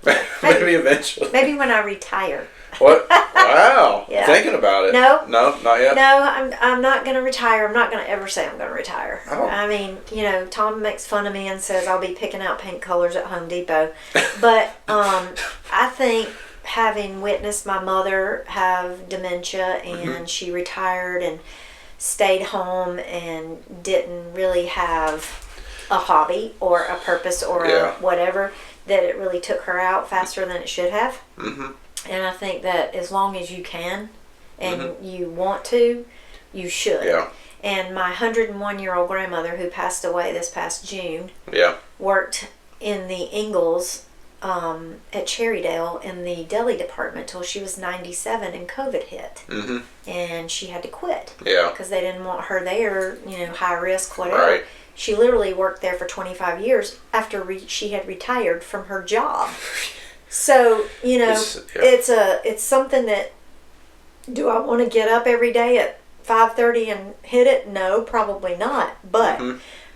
Speaker 1: Maybe eventually.
Speaker 2: Maybe when I retire.
Speaker 1: What? Wow. Thinking about it.
Speaker 2: No,
Speaker 1: not yet.
Speaker 2: No, I'm not going to retire. I'm not going to ever say I'm going to retire. I mean, Tom makes fun of me and says I'll be picking out paint colors at Home Depot. But I think having witnessed my mother have dementia and she retired and stayed home and didn't really have a hobby or a purpose or a whatever, that it really took her out faster than it should have. And I think that as long as you can and you want to, you should. Yeah. And my 101-year-old grandmother, who passed away this past June, worked in the Ingalls at Cherrydale in the deli department till she was 97 and COVID hit. And she had to quit. Yeah. Because they didn't want her there, high risk, whatever. Right. She literally worked there for 25 years after she had retired from her job. So, it's something that, do I want to get up every day at 5:30 and hit it? No, probably not. But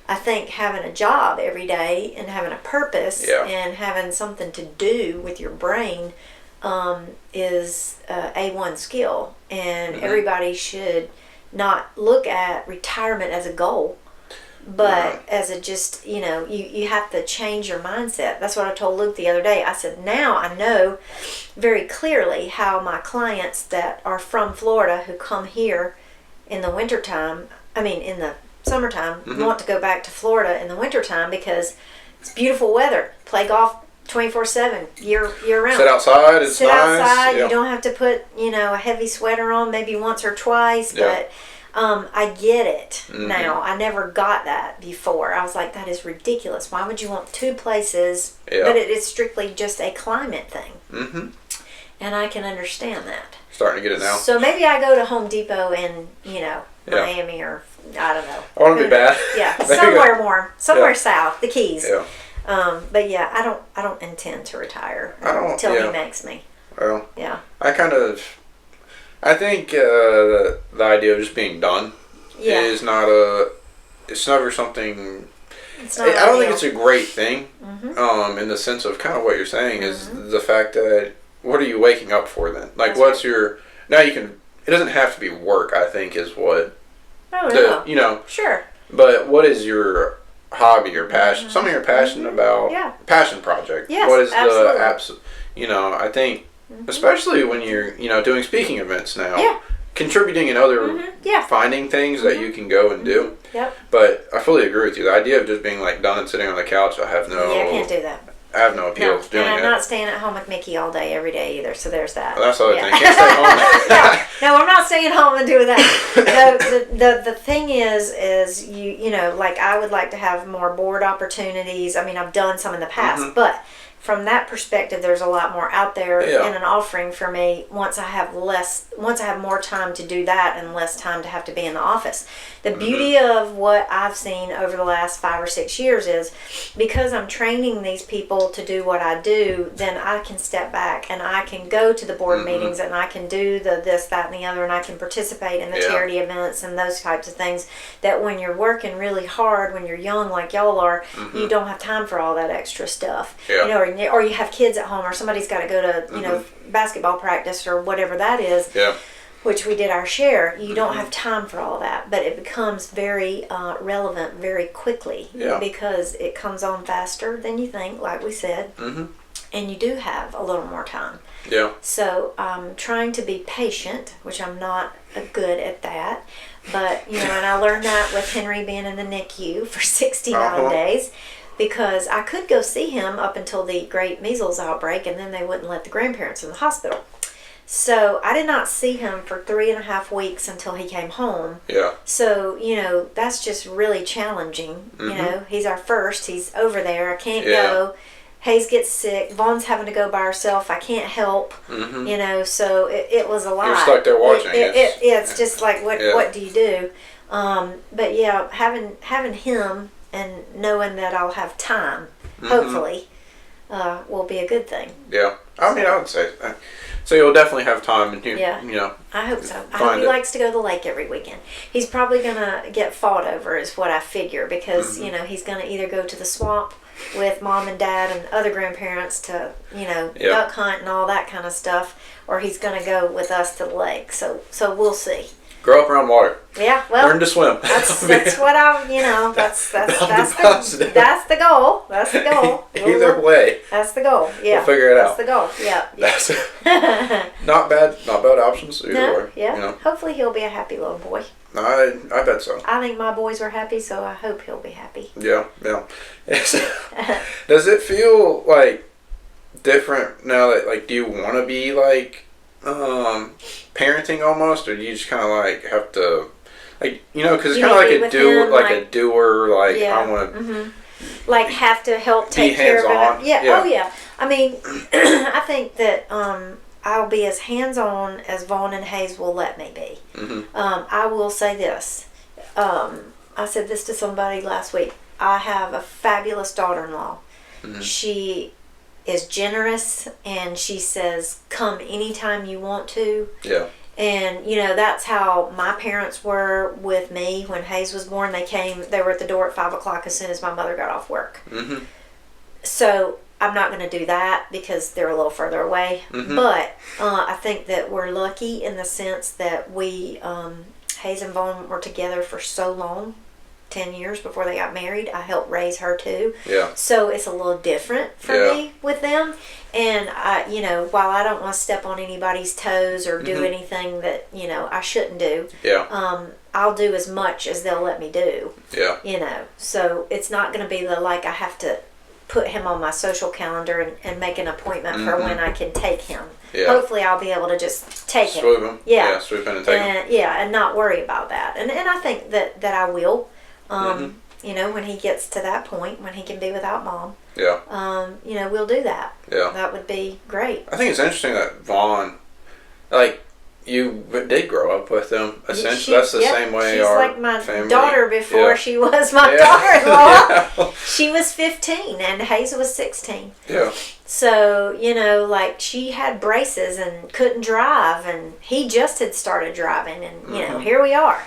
Speaker 2: I think having a job every day and having a purpose and having something to do with your brain is a A1 skill. And everybody should not look at retirement as a goal. But as a just, you have to change your mindset. That's what I told Luke the other day. I said, now I know very clearly how my clients that are from Florida who come here in the wintertime, in the summertime, want to go back to Florida in the wintertime because it's beautiful weather. Play golf 24/7 year round.
Speaker 1: Sit outside. It's nice. Sit outside.
Speaker 2: Yeah. You don't have to put, a heavy sweater on maybe once or twice, but... I get it now. I never got that before. I was like, that is ridiculous. Why would you want two places? But it is strictly just a climate thing. And I can understand that.
Speaker 1: Starting to get it now.
Speaker 2: So maybe I go to Home Depot in, Miami or, I don't know.
Speaker 1: I want to be bad.
Speaker 2: Yeah, somewhere warm. Somewhere south, the Keys. Yeah. But yeah, I don't intend to retire until he makes me.
Speaker 1: Well, I think the idea of just being done is not it's never something. It's not I don't think it's a great thing. In the sense of kind of what you're saying is the fact that what are you waking up for then? Like, what's your now you can. It doesn't have to be work. I think is what. Oh no. Sure. But what is your hobby or passion? Something you're passionate about. Yeah. Passion project. Yes. What is the I think. Especially when you're, doing speaking events now, contributing in other, finding things that you can go and do. Yep. But I fully agree with you. The idea of just being like done and sitting on the couch, I have no.
Speaker 2: Yeah, I can't do that.
Speaker 1: I have no appeal to doing it.
Speaker 2: And I'm not staying at home with Mickey all day, every day either. So there's that.
Speaker 1: Well, that's the other thing. Can't stay home.
Speaker 2: No, I'm not staying home and doing that. The thing is you like I would like to have more board opportunities. I've done some in the past, but from that perspective, there's a lot more out there in an offering for me once I have more time to do that and less time to have to be in the office. The beauty of what I've seen over the last 5 or 6 years is because I'm training these people to do what I do, then I can step back and I can go to the board meetings and I can do the this, that, and the other, and I can participate in the charity events and those types of things that when you're working really hard, when you're young like y'all are, you don't have time for all that extra stuff. You know, or you have kids at home, or somebody's got to go to you know basketball practice or whatever that is, which we did our share. You don't have time for all that, but it becomes very relevant very quickly because it comes on faster than you think, like we said, and you do have a little more time. So I'm trying to be patient, which I'm not good at that, but you know, and I learned that with Henry being in the NICU for 69 days. Because I could go see him up until the great measles outbreak, and then they wouldn't let the grandparents in the hospital. So I did not see him for 3.5 weeks until he came home. So, you know, that's just really challenging. You know, he's our first. He's over there. I can't go. Hayes gets sick. Vaughn's having to go by herself. I can't help. You know, so it was a lot.
Speaker 1: You're stuck there watching.
Speaker 2: It's just like, what do you do? But yeah, having him and knowing that I'll have time, hopefully, will be a good thing.
Speaker 1: I mean, I would say so. You'll definitely have time, and you know.
Speaker 2: I hope so. I hope he likes to go to the lake every weekend. He's probably gonna get fought over, is what I figure, because you know he's gonna either go to the swamp with mom and dad and other grandparents to duck hunt and all that kind of stuff, or he's gonna go with us to the lake. So we'll see.
Speaker 1: Grow up around water.
Speaker 2: Yeah, well,
Speaker 1: learn to swim.
Speaker 2: That's what I'm. That's the goal. That's the goal.
Speaker 1: Either way.
Speaker 2: That's the goal. Yeah.
Speaker 1: We'll figure it out.
Speaker 2: That's the goal. Yeah.
Speaker 1: That's not bad. Not bad options either way.
Speaker 2: Yeah.
Speaker 1: You know.
Speaker 2: Hopefully he'll be a happy little boy.
Speaker 1: I bet so.
Speaker 2: I think my boys were happy, so I hope he'll be happy.
Speaker 1: Yeah. Does it feel like different now that do you want to be parenting almost, or do you just kind of have to because it's kind of like a doer, a doer, I want to
Speaker 2: have to help take care of it. Yeah. Oh yeah. I mean, I think that I'll be as hands-on as Vaughn and Hayes will let me be. I will say this. I said this to somebody last week. I have a fabulous daughter-in-law. She is generous, and she says, come anytime you want to. And that's how my parents were with me when Hayes was born. They were at the door at 5 o'clock as soon as my mother got off work. So I'm not going to do that because they're a little further away. But I think that we're lucky in the sense that we Hayes and Vaughn were together for so long, 10 years before they got married. I helped raise her too. So it's a little different for me with them. And while I don't want to step on anybody's toes or do anything that, I shouldn't do, I'll do as much as they'll let me do. So it's not going to be I have to put him on my social calendar and make an appointment for when I can take him. Hopefully I'll be able to just take him.
Speaker 1: Swoop him. Swoop in and take him.
Speaker 2: And not worry about that. And I think that I will. When he gets to that point, when he can be without mom, we'll do that. That would be great.
Speaker 1: I think it's interesting that Vaughn, you did grow up with them. Essentially, that's the same way
Speaker 2: she's
Speaker 1: our
Speaker 2: like my
Speaker 1: family.
Speaker 2: Daughter before she was my daughter-in-law. She was 15 and Hayes was 16. So, she had braces and couldn't drive, and he just had started driving, and, here we are.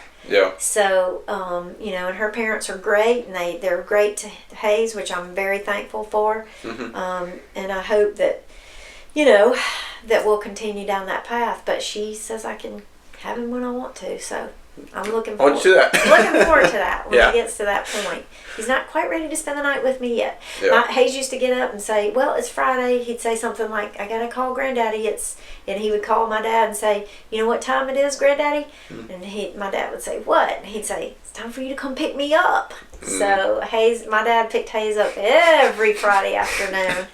Speaker 2: So, and her parents are great, and they're great to Hayes, which I'm very thankful for. And I hope that, that we'll continue down that path. But she says I can have him when I want to, so I'm looking forward to that. Looking forward to that when he gets to that point. He's not quite ready to spend the night with me yet. Hayes used to get up and say, well, it's Friday. He'd say something like, I got to call Granddaddy. And he would call my dad and say, you know what time it is, Granddaddy? And my dad would say, what? And he'd say, it's time for you to come pick me up. So my dad picked Hayes up every Friday afternoon.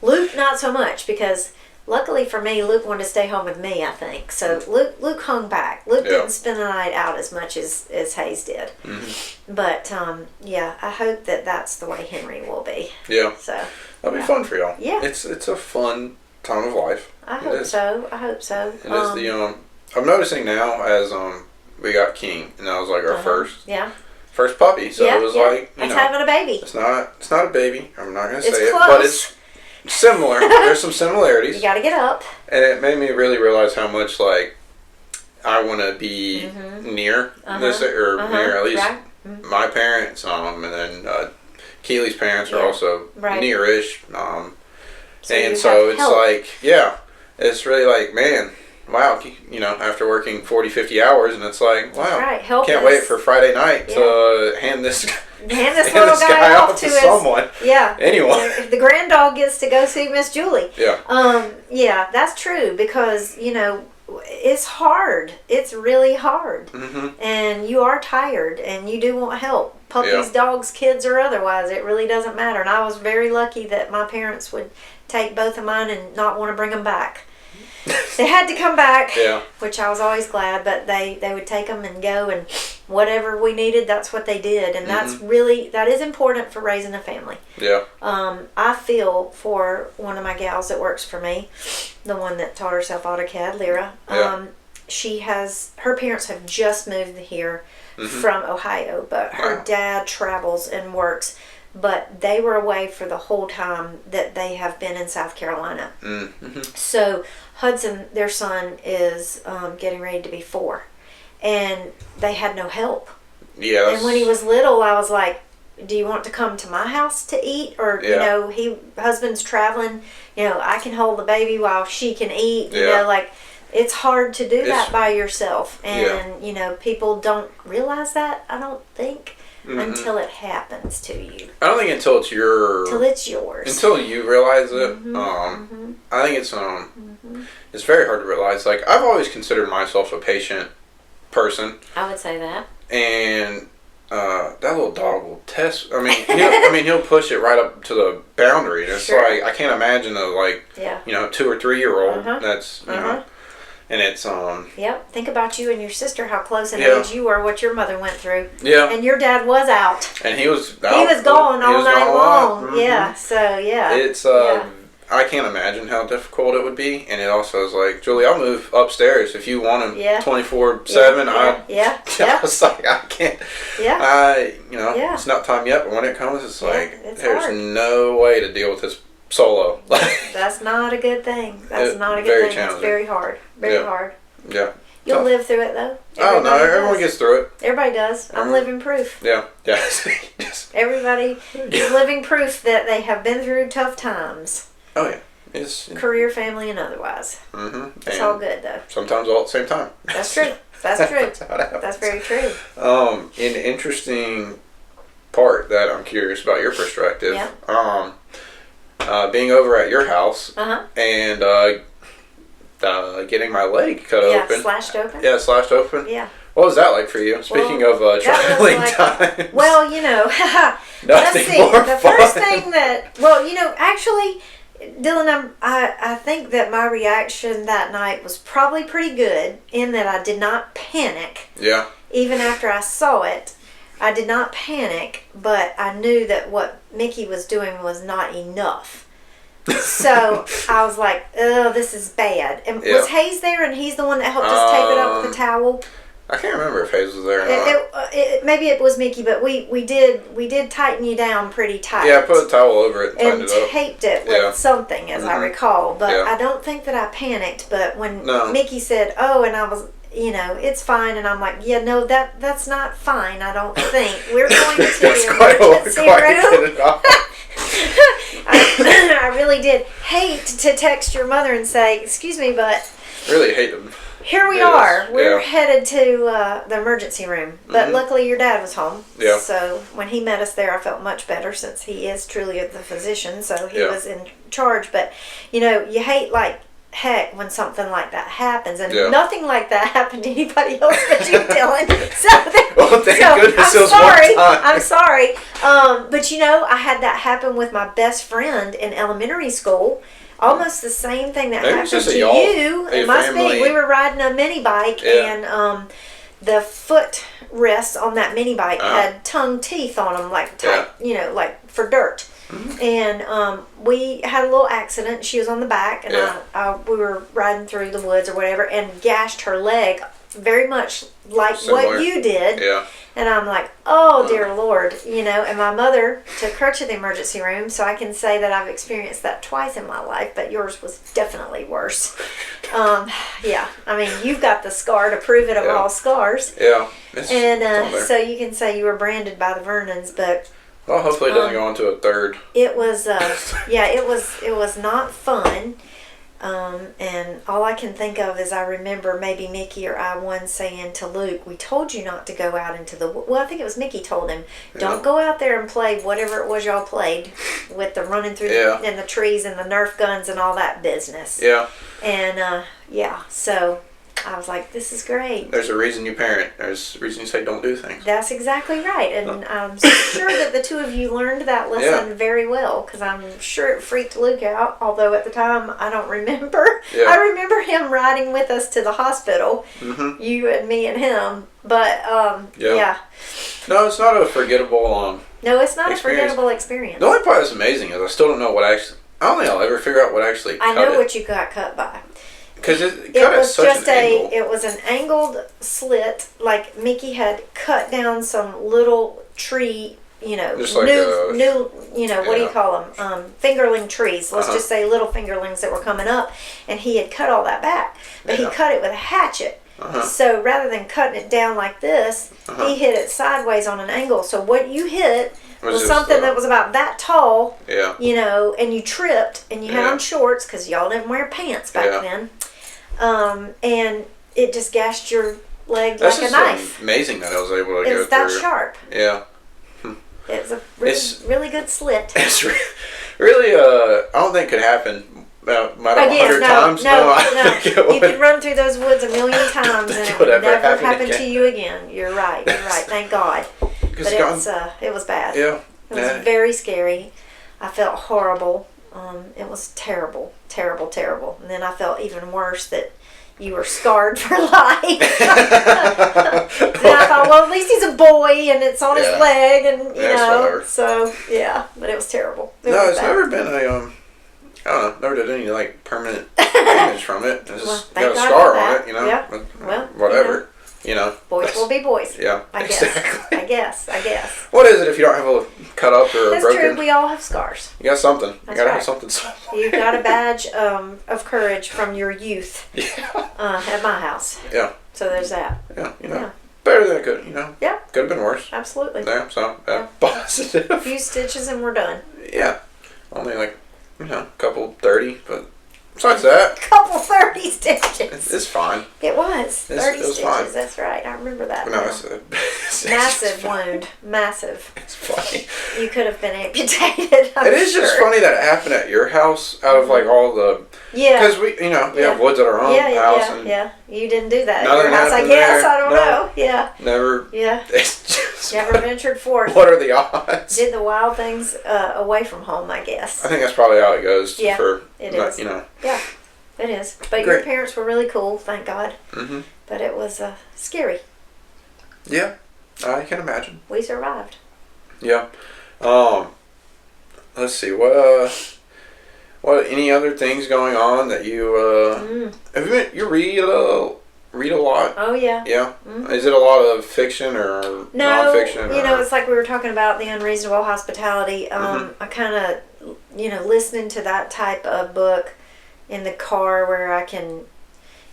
Speaker 2: Luke, not so much, because luckily for me, Luke wanted to stay home with me, I think. So Luke hung back. Luke didn't spend the night out as much as Hayes did. But, I hope that that's the way Henry will be. So
Speaker 1: That'll be fun for y'all.
Speaker 2: Yeah.
Speaker 1: It's a fun time of life.
Speaker 2: I hope so.
Speaker 1: It is the I'm noticing now as we got King, and that was like our first puppy. So it was like
Speaker 2: it's having a baby.
Speaker 1: It's not a baby. I'm not gonna say
Speaker 2: it's
Speaker 1: it, but it's similar. There's some similarities.
Speaker 2: You got to get up.
Speaker 1: And it made me really realize how much like I want to be near this or near at least my parents, and then Keely's parents are also near-ish. And so it's like, it's really like, man, wow, after working 40, 50 hours, and it's like, wow, can't wait for Friday night to hand this
Speaker 2: little guy off to
Speaker 1: someone. Anyone.
Speaker 2: The grand dog gets to go see Miss Julie.
Speaker 1: Yeah.
Speaker 2: That's true because, it's hard. It's really hard. And you are tired and you do want help. Puppies, dogs, kids, or otherwise. It really doesn't matter. And I was very lucky that my parents would take both of mine and not want to bring them back. They had to come back, which I was always glad, but they would take them and go, and whatever we needed, that's what they did. And that is important for raising a family. I feel for one of my gals that works for me, the one that taught herself AutoCAD, Lyra. Her parents have just moved here from Ohio, but her dad travels and works. But they were away for the whole time that they have been in South Carolina. So Hudson, their son, is getting ready to be 4. And they had no help. And when he was little, I was like, do you want to come to my house to eat? Or, husband's traveling, I can hold the baby while she can eat. It's hard to do that by yourself. And, people don't realize that, I don't think. Until it happens to you.
Speaker 1: I don't think until it's yours. Until you realize it. I think it's very hard to realize. Like, I've always considered myself a patient person.
Speaker 2: I would say that.
Speaker 1: And that little dog will test. He'll push it right up to the boundary. And it's like, I can't imagine a 2 or 3 year old that's and it's
Speaker 2: think about you and your sister, how close in age you were, what your mother went through. And your dad was out.
Speaker 1: And he was out.
Speaker 2: He was gone all night long. It's
Speaker 1: I can't imagine how difficult it would be. And it also is like, Julie, I'll move upstairs if you want him 24/7. I was like, I can't. It's not time yet, but when it comes, it's like, there's no way to deal with this solo.
Speaker 2: That's not a good thing. That's not a good thing. It's very hard. Very hard.
Speaker 1: Yeah.
Speaker 2: You'll live through it though.
Speaker 1: Everyone gets through it.
Speaker 2: Everybody does. I'm living proof.
Speaker 1: Yeah.
Speaker 2: Everybody is living proof that they have been through tough times.
Speaker 1: Oh yeah. It's
Speaker 2: career, family, and otherwise. It's all good though.
Speaker 1: Sometimes all at the same time.
Speaker 2: That's true. That's true. That's very true.
Speaker 1: An interesting part that I'm curious about your perspective. Being over at your house and getting my leg cut open.
Speaker 2: Slashed open.
Speaker 1: Yeah, slashed open.
Speaker 2: Yeah.
Speaker 1: What was that like for you? Speaking of traveling time.
Speaker 2: Well, let's see. The first thing that, actually, Dylan, I think that my reaction that night was probably pretty good in that I did not panic.
Speaker 1: Yeah.
Speaker 2: Even after I saw it, I did not panic, but I knew that what Mickey was doing was not enough. So I was like, oh, this is bad. And was Hayes there, and he's the one that helped us tape it up with a towel?
Speaker 1: I can't remember if Hayes was there or not.
Speaker 2: Maybe it was Mickey, but we did tighten you down pretty tight.
Speaker 1: Yeah, I put a towel over it and tightened it up.
Speaker 2: Taped it with something, as I recall. But I don't think that I panicked. But when Mickey said, oh, and I was, it's fine. And I'm like, no, that's not fine, I don't think. We're going to the emergency room. I really did hate to text your mother and say, excuse me, but...
Speaker 1: Really hate them.
Speaker 2: Here we are. We're headed to the emergency room. But luckily your dad was home.
Speaker 1: Yeah.
Speaker 2: So when he met us there, I felt much better since he is truly the physician. So he was in charge. But, you hate like heck when something like that happens. And nothing like that happened to anybody else but you, Dylan.
Speaker 1: Thank goodness it was one time.
Speaker 2: I'm sorry. But, I had that happen with my best friend in elementary school. Almost the same thing that happened to you. It must be. We were riding a mini bike and the foot rests on that mini bike had tongue teeth on them, like for dirt. And we had a little accident. She was on the back, and we were riding through the woods or whatever, and gashed her leg very much like
Speaker 1: Similar.
Speaker 2: what you did.
Speaker 1: Yeah.
Speaker 2: And I'm like, oh, dear Lord, and my mother took her to the emergency room, so I can say that I've experienced that twice in my life, but yours was definitely worse. Yeah, I mean, you've got the scar to prove it of all scars.
Speaker 1: Yeah.
Speaker 2: And so you can say you were branded by the Vernons, but...
Speaker 1: Well, hopefully it doesn't go on to a third.
Speaker 2: It was, it was not fun. And all I can think of is I remember maybe Mickey or I once saying to Luke, we told you not to go out into the... Well, I think it was Mickey told him, don't go out there and play whatever it was y'all played with the running through in the trees and the Nerf guns and all that business.
Speaker 1: Yeah.
Speaker 2: And, so... I was like, this is great.
Speaker 1: There's a reason you parent. There's a reason you say don't do things.
Speaker 2: That's exactly right. And I'm sure that the two of you learned that lesson very well, because I'm sure it freaked Luke out, although at the time I don't remember.
Speaker 1: Yeah.
Speaker 2: I remember him riding with us to the hospital, you and me and him. But, yeah.
Speaker 1: No, it's not a forgettable
Speaker 2: No, it's not a forgettable experience.
Speaker 1: The only part that's amazing is I still don't know what actually... I don't think I'll ever figure out what actually cut
Speaker 2: I know what you got cut by.
Speaker 1: Because it cut at such an angle.
Speaker 2: It was an angled slit, like Mickey had cut down some little tree,
Speaker 1: just like
Speaker 2: new, what do you call them? Fingerling trees. Let's just say little fingerlings that were coming up, and he had cut all that back, but he cut it with a hatchet. So rather than cutting it down like this, he hit it sideways on an angle. So what you hit was something that was about that tall, and you tripped, and you had on shorts because y'all didn't wear pants back then. And it just gashed your leg like a knife.
Speaker 1: Amazing that I was able to go through.
Speaker 2: It's that sharp.
Speaker 1: Yeah.
Speaker 2: It was a really good slit.
Speaker 1: It's really, I don't think it could happen about 100 times.
Speaker 2: No. You could run through those woods a million times and it would never happen to you again. You're right. Thank God. But it was bad.
Speaker 1: Yeah.
Speaker 2: It was very scary. I felt horrible. It was terrible. And then I felt even worse that you were scarred for life. Then I thought, well, at least he's a boy and it's on his leg, and
Speaker 1: whatever.
Speaker 2: So yeah, but it was terrible.
Speaker 1: It's never been a I don't know, never did any permanent damage from it. It's just got a scar on it,
Speaker 2: Yeah. Well,
Speaker 1: whatever.
Speaker 2: Boys will be boys.
Speaker 1: Yeah,
Speaker 2: exactly. I guess.
Speaker 1: What is it if you don't have a cut up or
Speaker 2: That's
Speaker 1: broken?
Speaker 2: True. We all have scars.
Speaker 1: You got something.
Speaker 2: That's
Speaker 1: you gotta
Speaker 2: right.
Speaker 1: have something somewhere.
Speaker 2: You got a badge of courage from your youth.
Speaker 1: Yeah.
Speaker 2: At my house.
Speaker 1: Yeah.
Speaker 2: So there's that.
Speaker 1: Yeah. Better than it could.
Speaker 2: Yeah.
Speaker 1: Could have been worse.
Speaker 2: Absolutely.
Speaker 1: Yeah. So positive.
Speaker 2: A few stitches and we're done.
Speaker 1: Yeah. Only a couple 30, but. Besides that,
Speaker 2: couple 30 stitches.
Speaker 1: It's fine.
Speaker 2: It was 30
Speaker 1: it was
Speaker 2: stitches.
Speaker 1: Fine.
Speaker 2: That's right. I remember that.
Speaker 1: No,
Speaker 2: it's massive wound. Massive.
Speaker 1: It's funny.
Speaker 2: You could have been amputated.
Speaker 1: It is just funny that it happened at your house. Out of all the because we have woods at our own house.
Speaker 2: And you didn't do that at your house. I guess I don't know. Yeah.
Speaker 1: Never.
Speaker 2: Yeah.
Speaker 1: It's just
Speaker 2: never ventured forth.
Speaker 1: What are the odds?
Speaker 2: Did the wild things away from home, I guess.
Speaker 1: I think that's probably how it goes.
Speaker 2: Yeah. It is.
Speaker 1: Yeah,
Speaker 2: it is. But your parents were really cool, thank God.
Speaker 1: Mm-hmm.
Speaker 2: But it was scary.
Speaker 1: Yeah, I can imagine.
Speaker 2: We survived.
Speaker 1: Yeah. Let's see. What any other things going on that you have you read a lot?
Speaker 2: Oh yeah.
Speaker 1: Yeah. Mm-hmm. Is it a lot of fiction or nonfiction?
Speaker 2: It's like we were talking about the Unreasonable Hospitality. I kind of listening to that type of book in the car where I can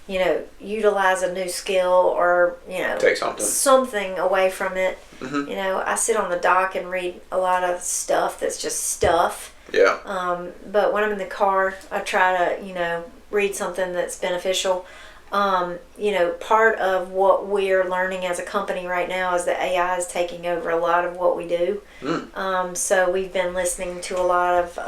Speaker 2: utilize a new skill or
Speaker 1: take something
Speaker 2: away from it.
Speaker 1: Mm-hmm.
Speaker 2: I sit on the dock and read a lot of stuff that's just stuff.
Speaker 1: Yeah.
Speaker 2: But when I'm in the car, I try to read something that's beneficial. Part of what we're learning as a company right now is that AI is taking over a lot of what we do. So we've been listening to a lot of,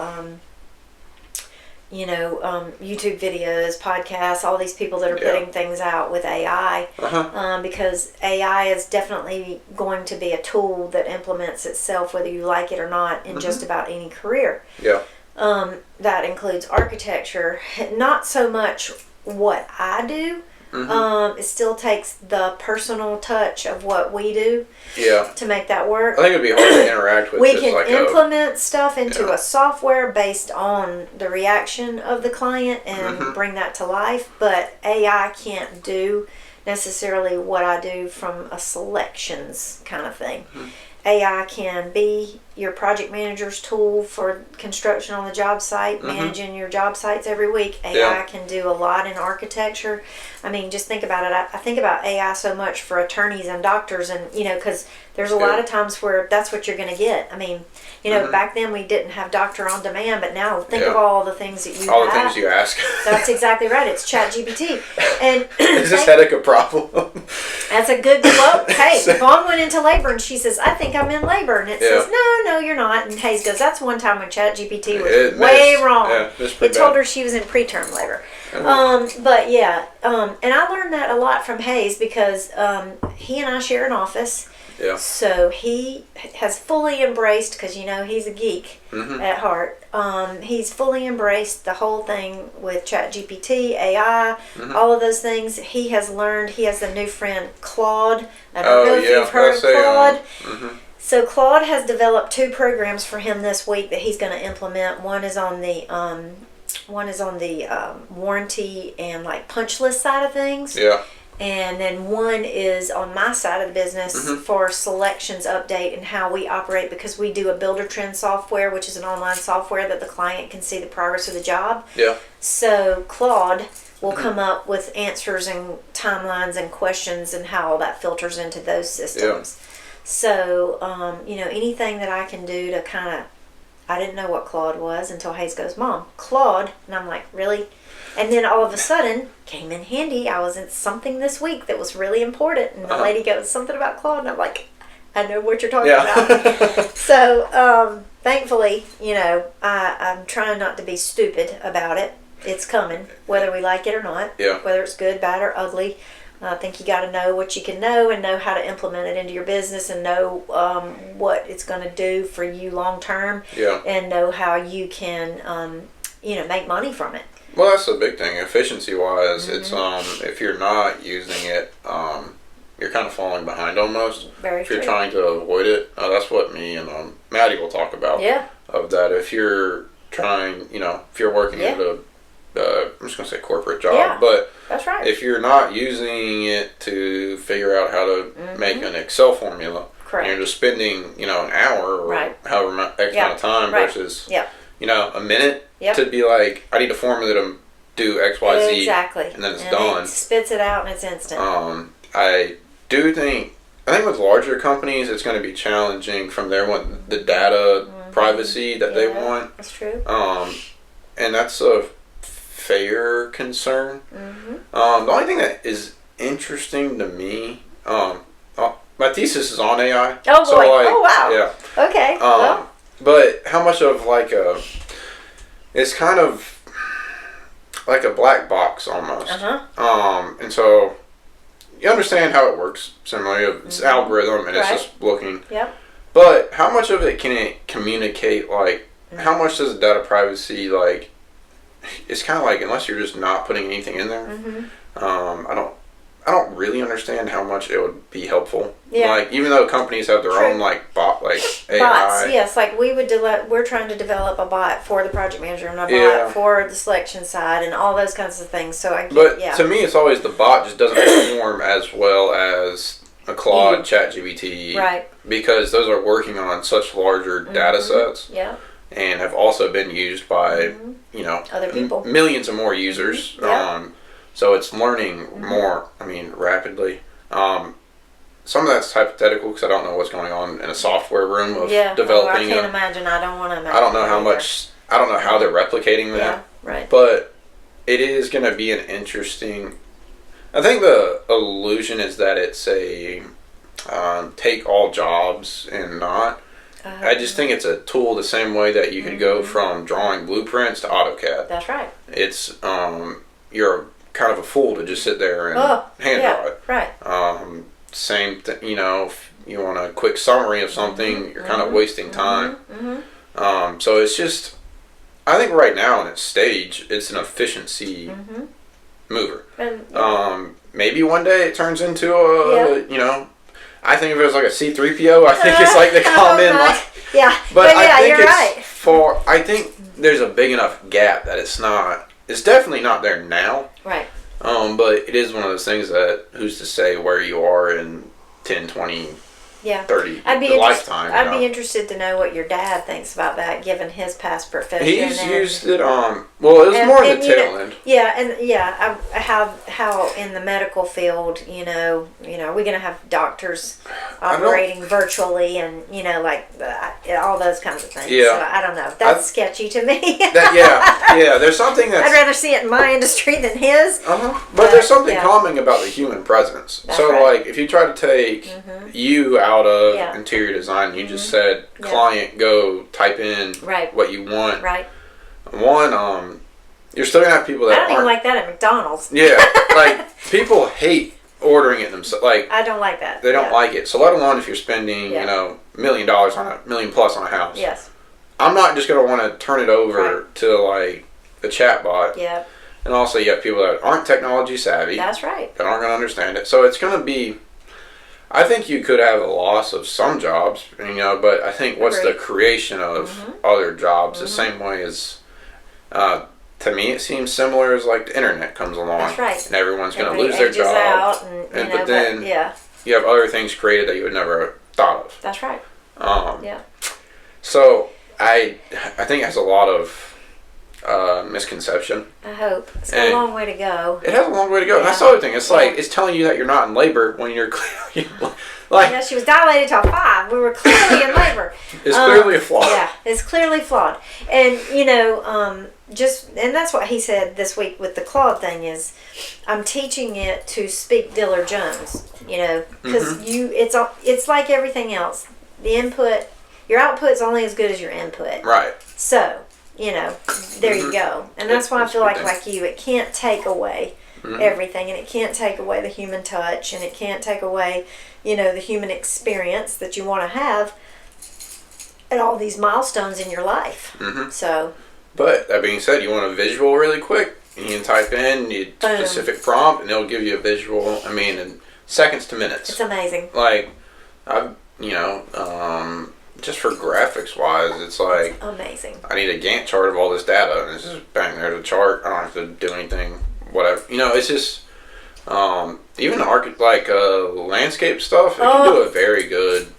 Speaker 2: YouTube videos, podcasts, all these people that are putting things out with AI. Because AI is definitely going to be a tool that implements itself whether you like it or not in just about any career.
Speaker 1: Yeah.
Speaker 2: That includes architecture, not so much what I do, It still takes the personal touch of what we do to make that work.
Speaker 1: I think it'd be hard to interact with.
Speaker 2: We can implement stuff into a software based on the reaction of the client and bring that to life, but AI can't do necessarily what I do from a selections kind of thing. AI can be your project manager's tool for construction on the job site, managing your job sites every week. AI can do a lot in architecture. I mean, just think about it. I think about AI so much for attorneys and doctors, and because there's a lot of times where that's what you're going to get. I mean, back then we didn't have doctor on demand, but now think of all the things that you
Speaker 1: all the things you ask.
Speaker 2: That's exactly right. It's ChatGPT. And
Speaker 1: is this headache a problem?
Speaker 2: That's a good quote. Hey, Vaughn went into labor and she says, "I think I'm in labor," and it says, "No, you're not." And Hayes goes, "That's one time when ChatGPT was way wrong."
Speaker 1: Yeah,
Speaker 2: it told her she was in preterm labor. But and I learned that a lot from Hayes because he and I share an office.
Speaker 1: Yeah.
Speaker 2: So he has fully embraced, because he's a geek at heart. He's fully embraced the whole thing with ChatGPT, AI, all of those things. He has learned. He has a new friend, Claude. I don't know if you've heard of Claude. So Claude has developed 2 programs for him this week that he's going to implement. One is on the warranty and like punch list side of things.
Speaker 1: Yeah.
Speaker 2: And then one is on my side of the business for selections update and how we operate, because we do a builder trend software, which is an online software that the client can see the progress of the job.
Speaker 1: Yeah.
Speaker 2: So Claude will come up with answers and timelines and questions and how all that filters into those systems. Yeah. So, anything that I can do to kind of, I didn't know what Claude was until Hayes goes, "Mom, Claude." And I'm like, "Really?" And then all of a sudden, came in handy. I was in something this week that was really important. And the lady goes, "Something about Claude." And I'm like, "I know what you're talking about." So, thankfully, I'm trying not to be stupid about it. It's coming, whether we like it or not.
Speaker 1: Yeah.
Speaker 2: Whether it's good, bad, or ugly. I think you got to know what you can know and know how to implement it into your business and know what it's going to do for you long term.
Speaker 1: Yeah.
Speaker 2: And know how you can, make money from it.
Speaker 1: Well, that's the big thing. Efficiency-wise, it's if you're not using it, you're kind of falling behind almost.
Speaker 2: Very
Speaker 1: If you're
Speaker 2: true.
Speaker 1: trying to avoid it, that's what me and Maddie will talk about.
Speaker 2: Yeah.
Speaker 1: Of that, if you're trying, if you're working at a, I'm just going to say corporate job, but
Speaker 2: that's right.
Speaker 1: if you're not using it to figure out how to make an Excel formula,
Speaker 2: correct,
Speaker 1: and you're just spending, an hour or however X amount of time versus, a minute to be like, I need a formula to do X, Y, Z.
Speaker 2: Exactly.
Speaker 1: And then it's
Speaker 2: and
Speaker 1: done.
Speaker 2: It spits it out and it's instant.
Speaker 1: I think with larger companies, it's going to be challenging from their the data privacy that they want.
Speaker 2: That's true.
Speaker 1: And that's a fair concern. The only thing that is interesting to me, my thesis is on AI.
Speaker 2: Oh boy!
Speaker 1: So
Speaker 2: Oh wow!
Speaker 1: Yeah.
Speaker 2: Okay.
Speaker 1: But how much of it's kind of like a black box almost. And so you understand how it works. Similarly, it's algorithm and it's just looking.
Speaker 2: Yep.
Speaker 1: But how much of it can it communicate? How much does data privacy It's kind of like, unless you're just not putting anything in there, I don't really understand how much it would be helpful.
Speaker 2: Yeah.
Speaker 1: Even though companies have their own AI.
Speaker 2: Bots, yes. We're trying to develop a bot for the project manager and a bot for the selection side and all those kinds of things. So
Speaker 1: to me, it's always the bot just doesn't perform as well as a Claude, ChatGPT,
Speaker 2: right?
Speaker 1: Because those are working on such larger data sets.
Speaker 2: Yeah.
Speaker 1: And have also been used by
Speaker 2: other people,
Speaker 1: millions of more users. So it's learning more. Rapidly. Some of that's hypothetical because I don't know what's going on in a software room of developing.
Speaker 2: I can't imagine. I don't want to imagine.
Speaker 1: I don't know how much. I don't know how they're replicating that.
Speaker 2: Yeah, right.
Speaker 1: But it is going to be an interesting. I think the illusion is that it's a take all jobs and not. I just think it's a tool the same way that you could go from drawing blueprints to AutoCAD.
Speaker 2: That's right.
Speaker 1: It's you're kind of a fool to just sit there and hand draw it.
Speaker 2: Right.
Speaker 1: Same thing, if you want a quick summary of something, you're kind of wasting time. So it's just, I think right now in its stage, it's an efficiency mover. maybe one day it turns into a, you know, I think if it was like a C-3PO, I think it's like the common.
Speaker 2: Yeah,
Speaker 1: but I think
Speaker 2: you're right.
Speaker 1: I think there's a big enough gap that it's definitely not there now.
Speaker 2: Right.
Speaker 1: But it is one of those things that who's to say where you are in 10, 20, 30, lifetime.
Speaker 2: I'd be interested to know what your dad thinks about that, given his past profession.
Speaker 1: He's used it well, it was more in the tail end.
Speaker 2: Yeah, and how in the medical field, you know, are we going to have doctors operating virtually and, you know, like all those kinds of things.
Speaker 1: Yeah.
Speaker 2: So, I don't know. That's sketchy to me.
Speaker 1: There's something that's...
Speaker 2: I'd rather see it in my industry than his.
Speaker 1: But there's something calming about the human presence.
Speaker 2: That's
Speaker 1: so,
Speaker 2: right.
Speaker 1: like, if you try to take you out of interior design, you just said, client, go type in what you want.
Speaker 2: Right.
Speaker 1: One, you're still going to have people that
Speaker 2: I don't even like that at McDonald's.
Speaker 1: Yeah. Like, people hate ordering it themselves. Like,
Speaker 2: I don't like that.
Speaker 1: They don't like it. So let alone if you're spending, you know, $1 million on $1 million plus on a house.
Speaker 2: Yes.
Speaker 1: I'm not just going to want to turn it over to, like, the chat bot.
Speaker 2: Yeah.
Speaker 1: And also you have people that aren't technology savvy.
Speaker 2: That's right.
Speaker 1: That aren't going to understand it. So it's going to be... I think you could have a loss of some jobs, you know, but I think what's the creation of other jobs the same way as, to me it seems similar as like the internet comes along.
Speaker 2: That's right.
Speaker 1: And everyone's going to lose their job. But then you have other things created that you would never have thought of.
Speaker 2: That's right.
Speaker 1: So I think it has a lot of misconception.
Speaker 2: I hope. It's got a long way to go.
Speaker 1: It has a long way to go. And that's the other thing. It's like, it's telling you that you're not in labor when you're clearly, like...
Speaker 2: Yeah, she was dilated till 5. We were clearly in labor.
Speaker 1: It's clearly a flaw.
Speaker 2: Yeah, it's clearly flawed. And, you know, and that's what he said this week with the Claude thing is, I'm teaching it to speak Dillard Jones, you know, because it's like everything else. The input, your output's only as good as your input.
Speaker 1: Right.
Speaker 2: So... You know, there you go. And that's why I feel like you, it can't take away everything, and it can't take away the human touch, and it can't take away, you know, the human experience that you want to have at all these milestones in your life. So.
Speaker 1: But that being said, you want a visual really quick, you can type in a specific prompt, and it'll give you a visual, I mean, in seconds to minutes.
Speaker 2: It's amazing.
Speaker 1: Like, you know, just for graphics wise, it's like
Speaker 2: amazing.
Speaker 1: I need a Gantt chart of all this data, and it's just bang, there's a chart. I don't have to do anything, whatever. You know, it's just even landscape stuff. It can do a very good.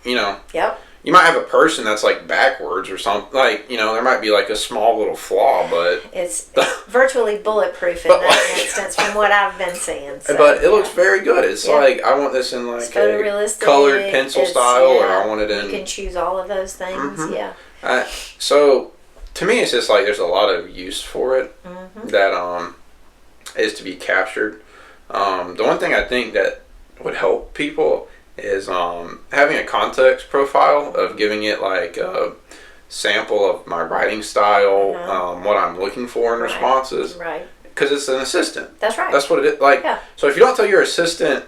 Speaker 1: You know.
Speaker 2: Yep.
Speaker 1: You might have a person that's like backwards or something. Like, you know, there might be like a small little flaw, but
Speaker 2: it's virtually bulletproof in that instance from what I've been seeing. So,
Speaker 1: but it looks very good. It's like, I want this in like a colored pencil style, or I want it in...
Speaker 2: You can choose all of those things,
Speaker 1: so, to me, it's just like there's a lot of use for it that is to be captured. The one thing I think that would help people is having a context profile of giving it like a sample of my writing style, what I'm looking for in responses.
Speaker 2: Right.
Speaker 1: Because it's an assistant.
Speaker 2: That's right.
Speaker 1: That's what it is. Like, so if you don't tell your assistant,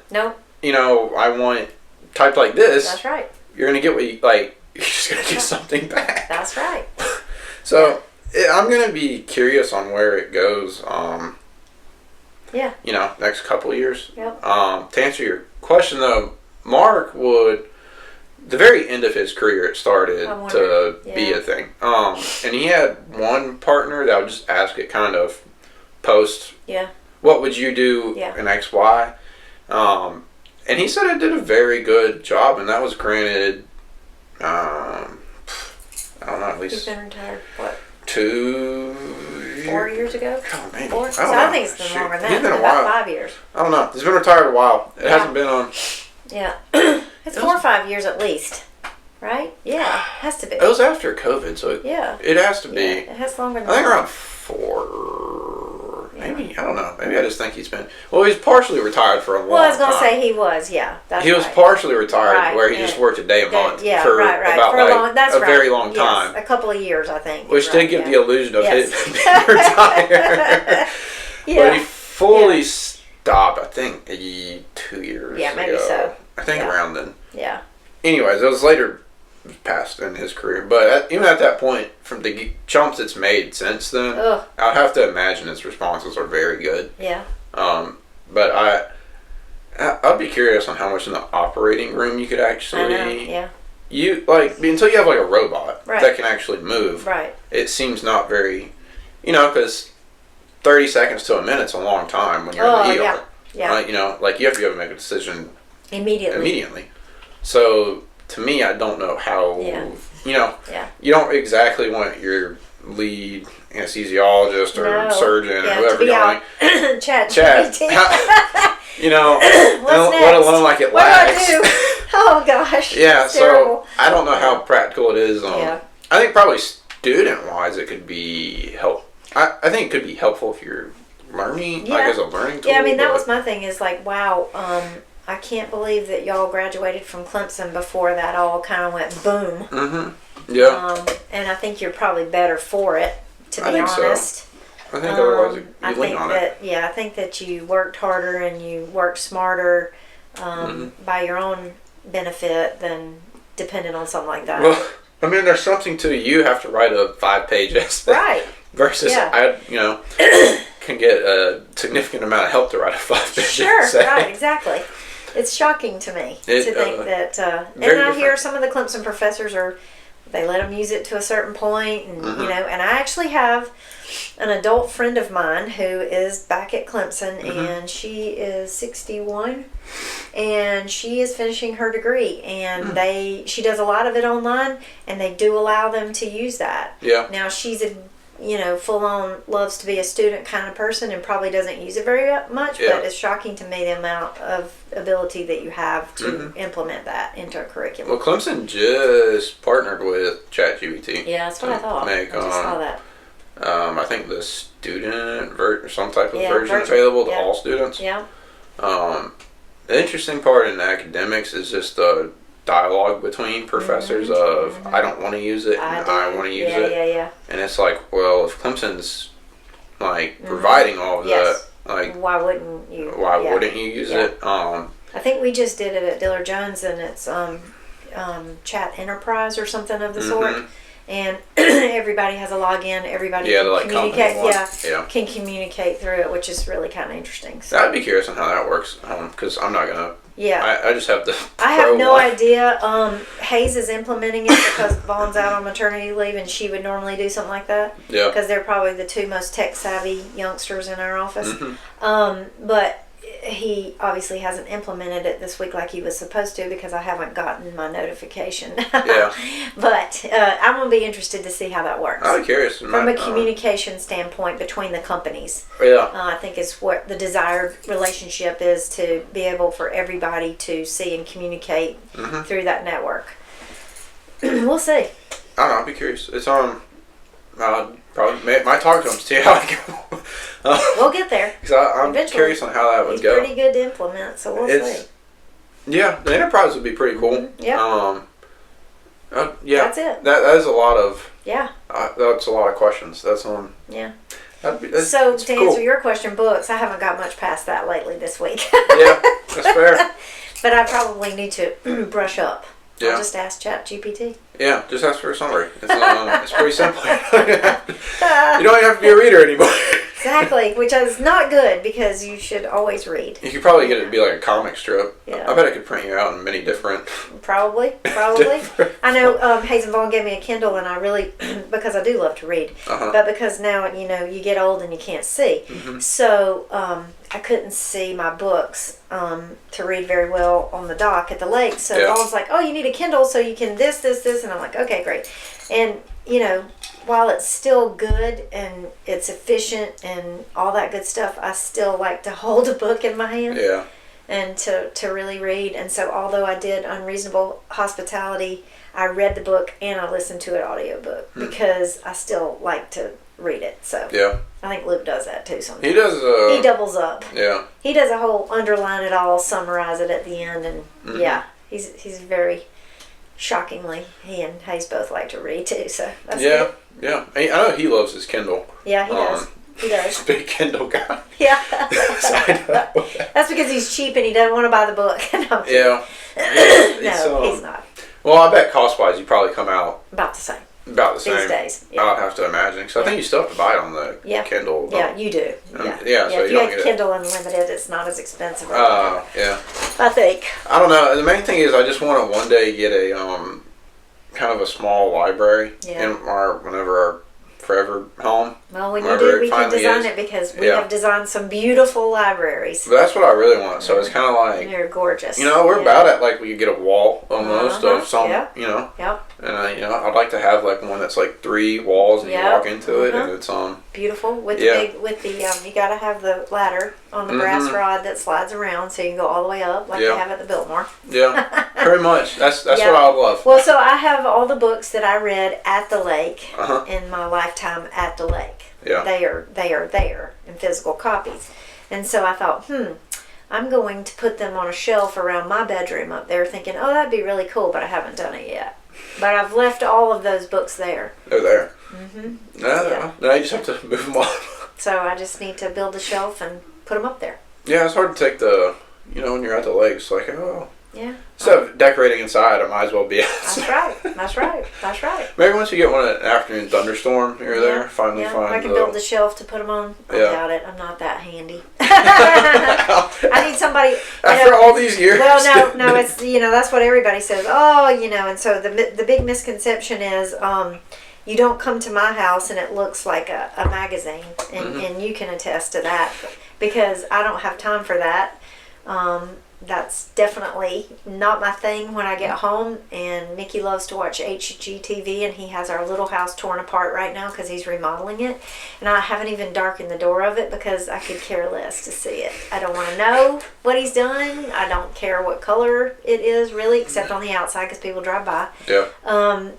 Speaker 1: you know, I want typed like this.
Speaker 2: That's right.
Speaker 1: You're gonna get what you like. You're just gonna get something back.
Speaker 2: That's right.
Speaker 1: So I'm gonna be curious on where it goes. You know, next couple of years.
Speaker 2: Yep.
Speaker 1: To answer your question though, Mark would, the very end of his career, it started to be a thing. And he had one partner that would just ask it kind of post, what would you do in X, Y? And he said it did a very good job, and that was granted, I don't know, at least...
Speaker 2: He's been retired, what?
Speaker 1: 4
Speaker 2: years ago?
Speaker 1: Oh, maybe.
Speaker 2: 4? So I think it's been longer than that.
Speaker 1: He's been a
Speaker 2: while.
Speaker 1: while.
Speaker 2: 5 years.
Speaker 1: I don't know. He's been retired a while. It hasn't been on...
Speaker 2: Yeah. It's 4 or 5 years at least. Right? Yeah. Has to be.
Speaker 1: It was after COVID, so it has to be.
Speaker 2: Yeah, it has longer than
Speaker 1: I think
Speaker 2: that.
Speaker 1: around 4. Maybe. I don't know. Maybe I just think he's been... Well, he's partially retired for a long time.
Speaker 2: Well, I was going to say he was, That's
Speaker 1: he was partially retired where he just worked a day a month for about
Speaker 2: for
Speaker 1: a very long time.
Speaker 2: A couple of years, I think.
Speaker 1: Which did give the illusion of him being retired. But he fully stopped, I think, 2 years ago.
Speaker 2: Yeah, maybe so.
Speaker 1: I think around then.
Speaker 2: Yeah.
Speaker 1: Anyways, it was later passed in his career. But even at that point, from the jumps it's made since then, I'd have to imagine his responses are very good.
Speaker 2: Yeah.
Speaker 1: But I'd be curious on how much in the operating room you could actually.
Speaker 2: I know, yeah.
Speaker 1: You like until you have like a robot that can actually move.
Speaker 2: Right.
Speaker 1: It seems not very, because 30 seconds to a minute's a long time when you're in the ER.
Speaker 2: Yeah.
Speaker 1: Like you have to be able to make a decision
Speaker 2: immediately.
Speaker 1: So to me, I don't know how.
Speaker 2: Yeah.
Speaker 1: You don't exactly want your lead anesthesiologist or surgeon or whoever going.
Speaker 2: Chat.
Speaker 1: What's let alone like it lags.
Speaker 2: What do I do? Oh gosh.
Speaker 1: Yeah, so
Speaker 2: terrible.
Speaker 1: I don't know how practical it is. I think probably student-wise it could be I think it could be helpful if you're learning, like as a learning tool.
Speaker 2: Yeah, I mean, that was my thing is like, wow, I can't believe that y'all graduated from Clemson before that all kind of went boom.
Speaker 1: Mm-hmm. Yeah.
Speaker 2: And I think you're probably better for it, to be honest.
Speaker 1: So. I think otherwise you lean on it.
Speaker 2: Yeah, I think that you worked harder and you worked smarter by your own benefit than dependent on something like that.
Speaker 1: Well, I mean, there's something to you have to write a 5-page essay.
Speaker 2: Right.
Speaker 1: Versus I can get a significant amount of help to write a 5-page essay.
Speaker 2: Sure, right, exactly. It's shocking to me to think that, and I hear some of the Clemson professors they let them use it to a certain point, and and I actually have an adult friend of mine who is back at Clemson, and she is 61, and she is finishing her degree, and she does a lot of it online, and they do allow them to use that.
Speaker 1: Yeah.
Speaker 2: Now she's a full-on loves to be a student kind of person and probably doesn't use it very much, but it's shocking to me the amount of ability that you have to implement that into a curriculum.
Speaker 1: Well, Clemson just partnered with ChatGPT.
Speaker 2: Yeah, that's what I thought. I just saw that.
Speaker 1: I think the student some type of version available to all students.
Speaker 2: Yeah.
Speaker 1: The interesting part in academics is just the dialogue between professors of I don't want to use it and I want to use it.
Speaker 2: Yeah.
Speaker 1: And it's like, well, if Clemson's like providing all of that, like
Speaker 2: why wouldn't you?
Speaker 1: Why wouldn't you use it?
Speaker 2: I think we just did it at Dillard Jones, and it's Chat Enterprise or something of the sort. And everybody has a login. Everybody can communicate. Can communicate through it, which is really kind of interesting. So.
Speaker 1: I'd be curious on how that works, because I'm not gonna.
Speaker 2: Yeah.
Speaker 1: I just have to.
Speaker 2: I have no idea. Hayes is implementing it because Vaughn's out on maternity leave, and she would normally do something like that.
Speaker 1: Yeah.
Speaker 2: Because they're probably the two most tech savvy youngsters in our office. But he obviously hasn't implemented it this week like he was supposed to, because I haven't gotten my notification.
Speaker 1: Yeah.
Speaker 2: But I'm going to be interested to see how that works.
Speaker 1: I'm curious.
Speaker 2: From a communication standpoint between the companies.
Speaker 1: Yeah.
Speaker 2: I think it's what the desired relationship is, to be able for everybody to see and communicate through that network. We'll see.
Speaker 1: I don't know. I'd be curious. It's probably might talk to him to see how it goes.
Speaker 2: We'll get there.
Speaker 1: Because I'm curious on how that would go.
Speaker 2: He's pretty good to implement, so we'll see.
Speaker 1: Yeah, the Enterprise would be pretty cool.
Speaker 2: Yeah.
Speaker 1: Yeah.
Speaker 2: That's it.
Speaker 1: That is a lot of.
Speaker 2: Yeah.
Speaker 1: That's a lot of questions. That's
Speaker 2: Yeah.
Speaker 1: So
Speaker 2: to answer your question, books, I haven't got much past that lately this week.
Speaker 1: Yeah, that's fair.
Speaker 2: But I probably need to brush up.
Speaker 1: Yeah.
Speaker 2: I'll just ask ChatGPT.
Speaker 1: Yeah, just ask for a summary. It's pretty simple. You don't even have to be a reader anymore.
Speaker 2: Exactly, which is not good, because you should always read.
Speaker 1: You could probably get it to be like a comic strip.
Speaker 2: Yeah.
Speaker 1: I bet it could print you out in many different.
Speaker 2: Probably. I know Hayes and Vaughn gave me a Kindle, and I really, because I do love to read, but because now you get old and you can't see, so I couldn't see my books to read very well on the dock at the lake. So Vaughn's like, "Oh, you need a Kindle so you can this," and I'm like, "Okay, great." And while it's still good and it's efficient and all that good stuff, I still like to hold a book in my hand.
Speaker 1: Yeah.
Speaker 2: And to really read. And so although I did Unreasonable Hospitality, I read the book and I listened to an audiobook because I still like to read it. So
Speaker 1: yeah.
Speaker 2: I think Luke does that too sometimes.
Speaker 1: He does.
Speaker 2: He doubles up.
Speaker 1: Yeah.
Speaker 2: He does a whole underline it all, summarize it at the end, and he's very shockingly, he and Hayes both like to read too. So that's good.
Speaker 1: Yeah. I know he loves his Kindle.
Speaker 2: Yeah, he does. He does.
Speaker 1: He's a big Kindle guy.
Speaker 2: Yeah. That's because he's cheap and he doesn't want to buy the book.
Speaker 1: Yeah.
Speaker 2: No, he's not.
Speaker 1: Well, I bet cost-wise, you probably come out
Speaker 2: about the same.
Speaker 1: About the same
Speaker 2: these days.
Speaker 1: Yeah. I'd have to imagine. Because I think you still have to buy it on the Kindle.
Speaker 2: Yeah, you do.
Speaker 1: Yeah, so
Speaker 2: if you have Kindle Unlimited, it's not as expensive.
Speaker 1: Yeah.
Speaker 2: I think.
Speaker 1: I don't know. The main thing is I just want to one day get a kind of a small library in our forever home.
Speaker 2: Well, when you do, we can design it because we have designed some beautiful libraries.
Speaker 1: But that's what I really want. So it's kind of like
Speaker 2: they're gorgeous.
Speaker 1: We're about at like we could get a wall almost of some.
Speaker 2: Yep.
Speaker 1: And I'd like to have like one that's like 3 walls and you walk into it and it's
Speaker 2: beautiful with the you got to have the ladder on the brass rod that slides around so you can go all the way up like they have at the Biltmore.
Speaker 1: Yeah, pretty much. That's what I would love.
Speaker 2: Well, so I have all the books that I read at the lake in my lifetime at the lake.
Speaker 1: Yeah.
Speaker 2: They are there in physical copies. And so I thought, I'm going to put them on a shelf around my bedroom up there thinking, oh, that'd be really cool, but I haven't done it yet. But I've left all of those books there.
Speaker 1: They're there. Mm-hmm. Now you just have to move them on.
Speaker 2: So I just need to build a shelf and put them up there.
Speaker 1: Yeah, it's hard to take when you're at the lake, it's like,
Speaker 2: yeah.
Speaker 1: Instead of decorating inside, I might as well be outside.
Speaker 2: That's right.
Speaker 1: Maybe once you get an afternoon thunderstorm, you're there, finally find
Speaker 2: I can build the shelf to put them on. I doubt it. I'm not that handy. I need somebody.
Speaker 1: After all these years.
Speaker 2: Well, no, it's, that's what everybody says. Oh, and so the big misconception is, you don't come to my house and it looks like a magazine, and you can attest to that because I don't have time for that. That's definitely not my thing when I get home, and Mickey loves to watch HGTV, and he has our little house torn apart right now because he's remodeling it, and I haven't even darkened the door of it because I could care less to see it. I don't want to know what he's done. I don't care what color it is really, except on the outside because people drive by.
Speaker 1: Yeah.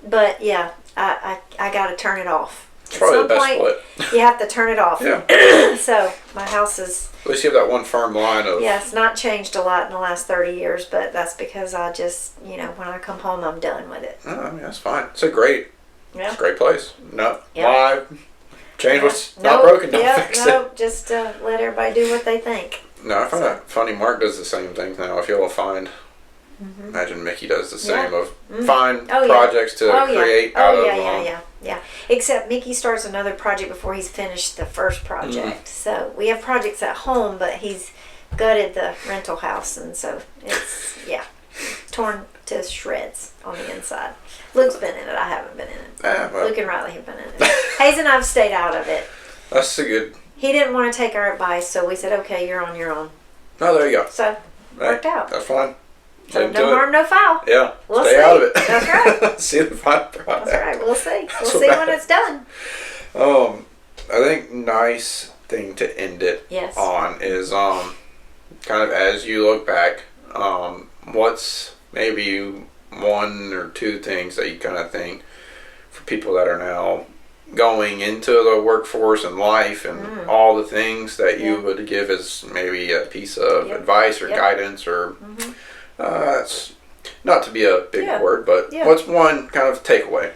Speaker 2: But yeah, I got to turn it off.
Speaker 1: It's probably the best split.
Speaker 2: You have to turn it off.
Speaker 1: Yeah.
Speaker 2: So my house is...
Speaker 1: At least you have that one firm line of...
Speaker 2: Yeah, it's not changed a lot in the last 30 years, but that's because I just, when I come home, I'm done with it.
Speaker 1: I mean, that's fine. It's a great place. No, change what's not broken, don't fix it.
Speaker 2: Just let everybody do what they think.
Speaker 1: No, I find that funny. Mark does the same thing now. If you'll find... Imagine Mickey does the same of find projects to create out of...
Speaker 2: Yeah. Except Mickey starts another project before he's finished the first project. So we have projects at home, but he's gutted the rental house, and so it's torn to shreds on the inside. Luke's been in it. I haven't been in it. Luke and Riley have been in it. Hayes and I have stayed out of it.
Speaker 1: That's a good...
Speaker 2: He didn't want to take our advice, so we said, okay, you're on your own.
Speaker 1: Oh, there you go.
Speaker 2: So worked out.
Speaker 1: That's fine.
Speaker 2: So no harm, no foul.
Speaker 1: Yeah.
Speaker 2: We'll
Speaker 1: Stay
Speaker 2: see.
Speaker 1: out of it.
Speaker 2: That's right.
Speaker 1: See the final product.
Speaker 2: That's right. We'll see. We'll see when it's done.
Speaker 1: I think nice thing to end it on is kind of as you look back, what's maybe 1 or 2 things that you kind of think for people that are now going into the workforce and life and all the things that you would give as maybe a piece of advice or guidance or it's not to be a big word, but what's one kind of takeaway?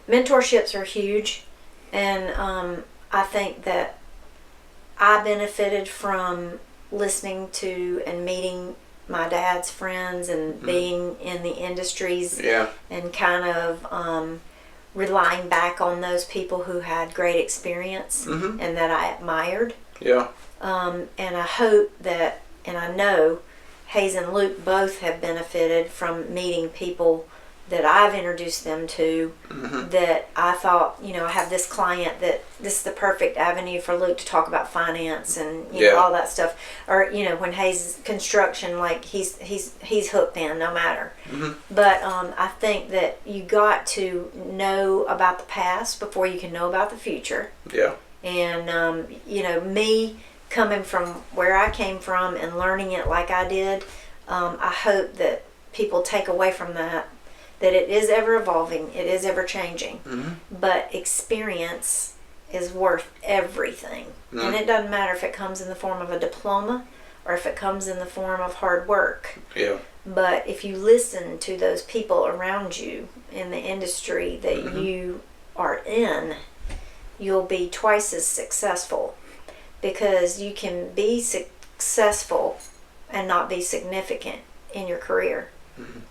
Speaker 2: Mentorships are huge, and I think that I benefited from listening to and meeting my dad's friends and being in the industries and kind of relying back on those people who had great experience and that I admired.
Speaker 1: Yeah.
Speaker 2: And I hope that, and I know Hayes and Luke both have benefited from meeting people that I've introduced them to that I thought, I have this client that this is the perfect avenue for Luke to talk about finance and know, all that stuff. Or, when Hayes construction, like he's hooked in no matter. But I think that you got to know about the past before you can know about the future.
Speaker 1: Yeah.
Speaker 2: And, me coming from where I came from and learning it like I did, I hope that people take away from that it is ever evolving, it is ever changing, but experience is worth everything. And it doesn't matter if it comes in the form of a diploma or if it comes in the form of hard work.
Speaker 1: Yeah.
Speaker 2: But if you listen to those people around you in the industry that you are in, you'll be twice as successful, because you can be successful and not be significant in your career.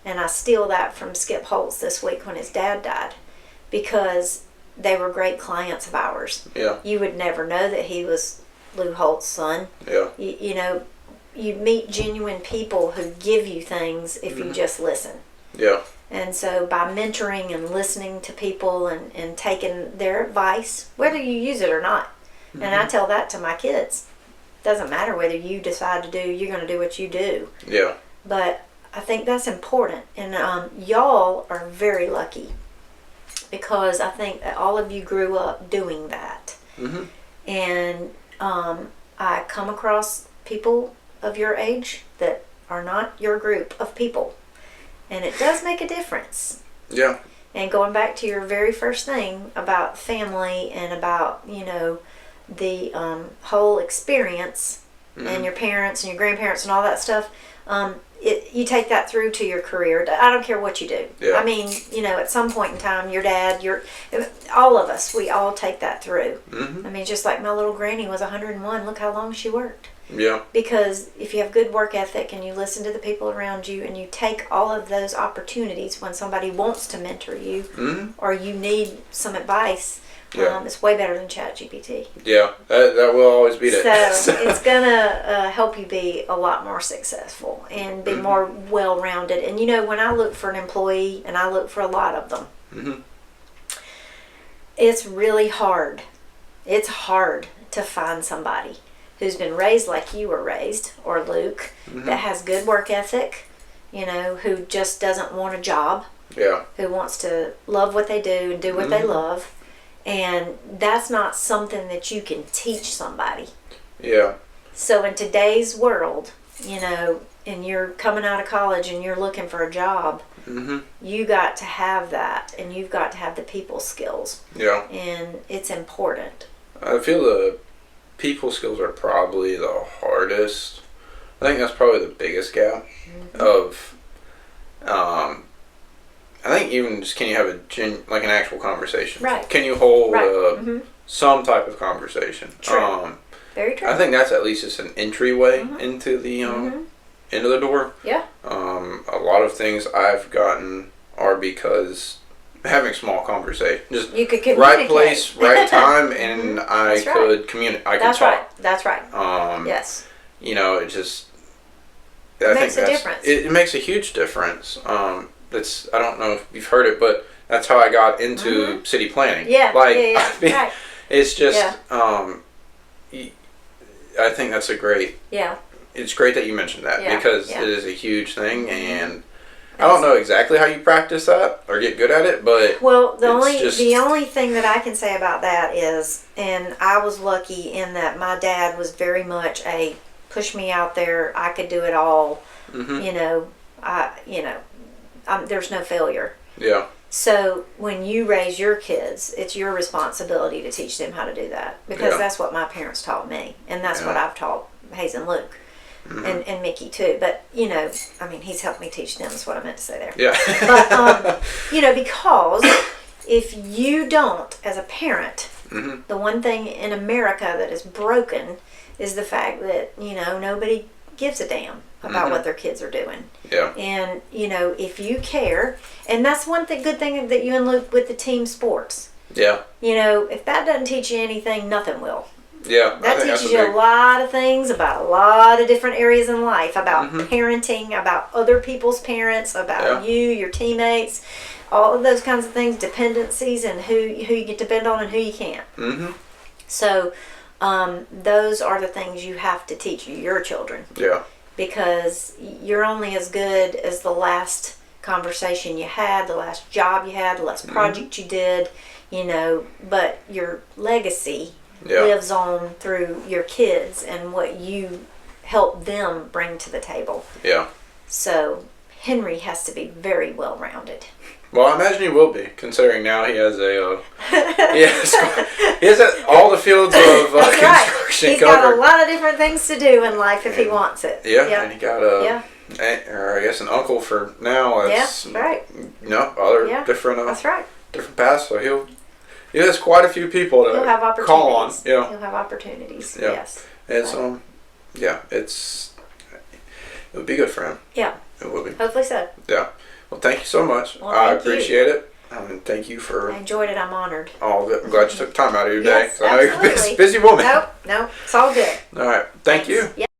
Speaker 2: And I steal that from Skip Holtz this week when his dad died, because they were great clients of ours.
Speaker 1: Yeah.
Speaker 2: You would never know that he was Lou Holtz's son.
Speaker 1: Yeah.
Speaker 2: You know, you meet genuine people who give you things if you just listen.
Speaker 1: Yeah.
Speaker 2: And so by mentoring and listening to people and taking their advice, whether you use it or not, and I tell that to my kids, doesn't matter whether you decide to do, you're going to do what you do.
Speaker 1: Yeah.
Speaker 2: But I think that's important. And y'all are very lucky, because I think that all of you grew up doing that. And I come across people of your age that are not your group of people. And it does make a difference.
Speaker 1: Yeah.
Speaker 2: And going back to your very first thing about family and about, you know, the whole experience and your parents and your grandparents and all that stuff, you take that through to your career. I don't care what you do.
Speaker 1: Yeah.
Speaker 2: I mean, you know, at some point in time, your dad, all of us, we all take that through. I mean, just like my little granny was 101. Look how long she worked.
Speaker 1: Yeah.
Speaker 2: Because if you have good work ethic and you listen to the people around you and you take all of those opportunities when somebody wants to mentor you or you need some advice, it's way better than ChatGPT.
Speaker 1: Yeah, that will always be it.
Speaker 2: So it's going to help you be a lot more successful and be more well-rounded. And, you know, when I look for an employee, and I look for a lot of them, it's really hard. It's hard to find somebody who's been raised like you were raised, or Luke, that has good work ethic, you know, who just doesn't want a job, who wants to love what they do and do what they love. And that's not something that you can teach somebody. Yeah. So in today's world, you know, and you're coming out of college and you're looking for a job, you got to have that, and you've got to have the people skills. Yeah. And it's important.
Speaker 1: I feel the people skills are probably the hardest. I think that's probably the biggest gap of, I think even just, can you have like an actual conversation?
Speaker 2: Right.
Speaker 1: Can you hold some type of conversation?
Speaker 2: True. Very true.
Speaker 1: I think that's at least just an entryway into the into the door.
Speaker 2: Yeah.
Speaker 1: A lot of things I've gotten are because having small conversation, just
Speaker 2: you could
Speaker 1: right place, right time, and I could communicate. I could talk.
Speaker 2: That's right. Yes.
Speaker 1: You know, it just
Speaker 2: makes a difference.
Speaker 1: It makes a huge difference. That's, I don't know if you've heard it, but that's how I got into city planning.
Speaker 2: Yeah.
Speaker 1: Like,
Speaker 2: I mean,
Speaker 1: right. It's just I think that's a great. Yeah. It's great that you mentioned that because it is a huge thing, and I don't know exactly how you practice that or get good at it, but
Speaker 2: the only thing that I can say about that is, and I was lucky in that my dad was very much a push me out there. I could do it all. You know, there's no failure. Yeah. So when you raise your kids, it's your responsibility to teach them how to do that, because that's what my parents taught me, and that's what I've taught Hayes and Luke. And Mickey too, but you know, I mean, he's helped me teach them. Is what I meant to say there. Yeah. But you know, because if you don't, as a parent, the one thing in America that is broken is the fact that, you know, nobody gives a damn about what their kids are doing. Yeah. And you know, if you care, and that's one good thing that you and Luke with the team sports. Yeah. You know, if that doesn't teach you anything, nothing will. Yeah, that teaches you a lot of things about a lot of different areas in life, about parenting, about other people's parents, about you, your teammates, all of those kinds of things, dependencies, and who you can depend on and who you can't. So those are the things you have to teach your children. Yeah. Because you're only as good as the last conversation you had, the last job you had, the last project you did, you know, but your legacy lives on through your kids and what you help them bring to the table. Yeah. So Henry has to be very well rounded.
Speaker 1: Well, I imagine he will be, considering now he has he has all the fields of construction
Speaker 2: right. He's
Speaker 1: covered.
Speaker 2: Got a lot of different things to do in life if he wants it.
Speaker 1: Yeah, and he got or I guess an uncle for now. That's,
Speaker 2: right.
Speaker 1: You know, other different.
Speaker 2: That's right.
Speaker 1: Different paths, so he has quite a few people to call on.
Speaker 2: Yeah. He'll have opportunities. Yeah. Yes.
Speaker 1: It's it would be good for him. Yeah. It would be.
Speaker 2: Hopefully so.
Speaker 1: Yeah. Well, thank you so much.
Speaker 2: Well,
Speaker 1: I
Speaker 2: thank you.
Speaker 1: appreciate it. And thank you for
Speaker 2: I enjoyed it. I'm honored.
Speaker 1: all of it. I'm glad you took time out of your day.
Speaker 2: Yes,
Speaker 1: I know you're a
Speaker 2: absolutely.
Speaker 1: busy woman.
Speaker 2: Nope, it's all good.
Speaker 1: All right. Thank you.
Speaker 2: Yep.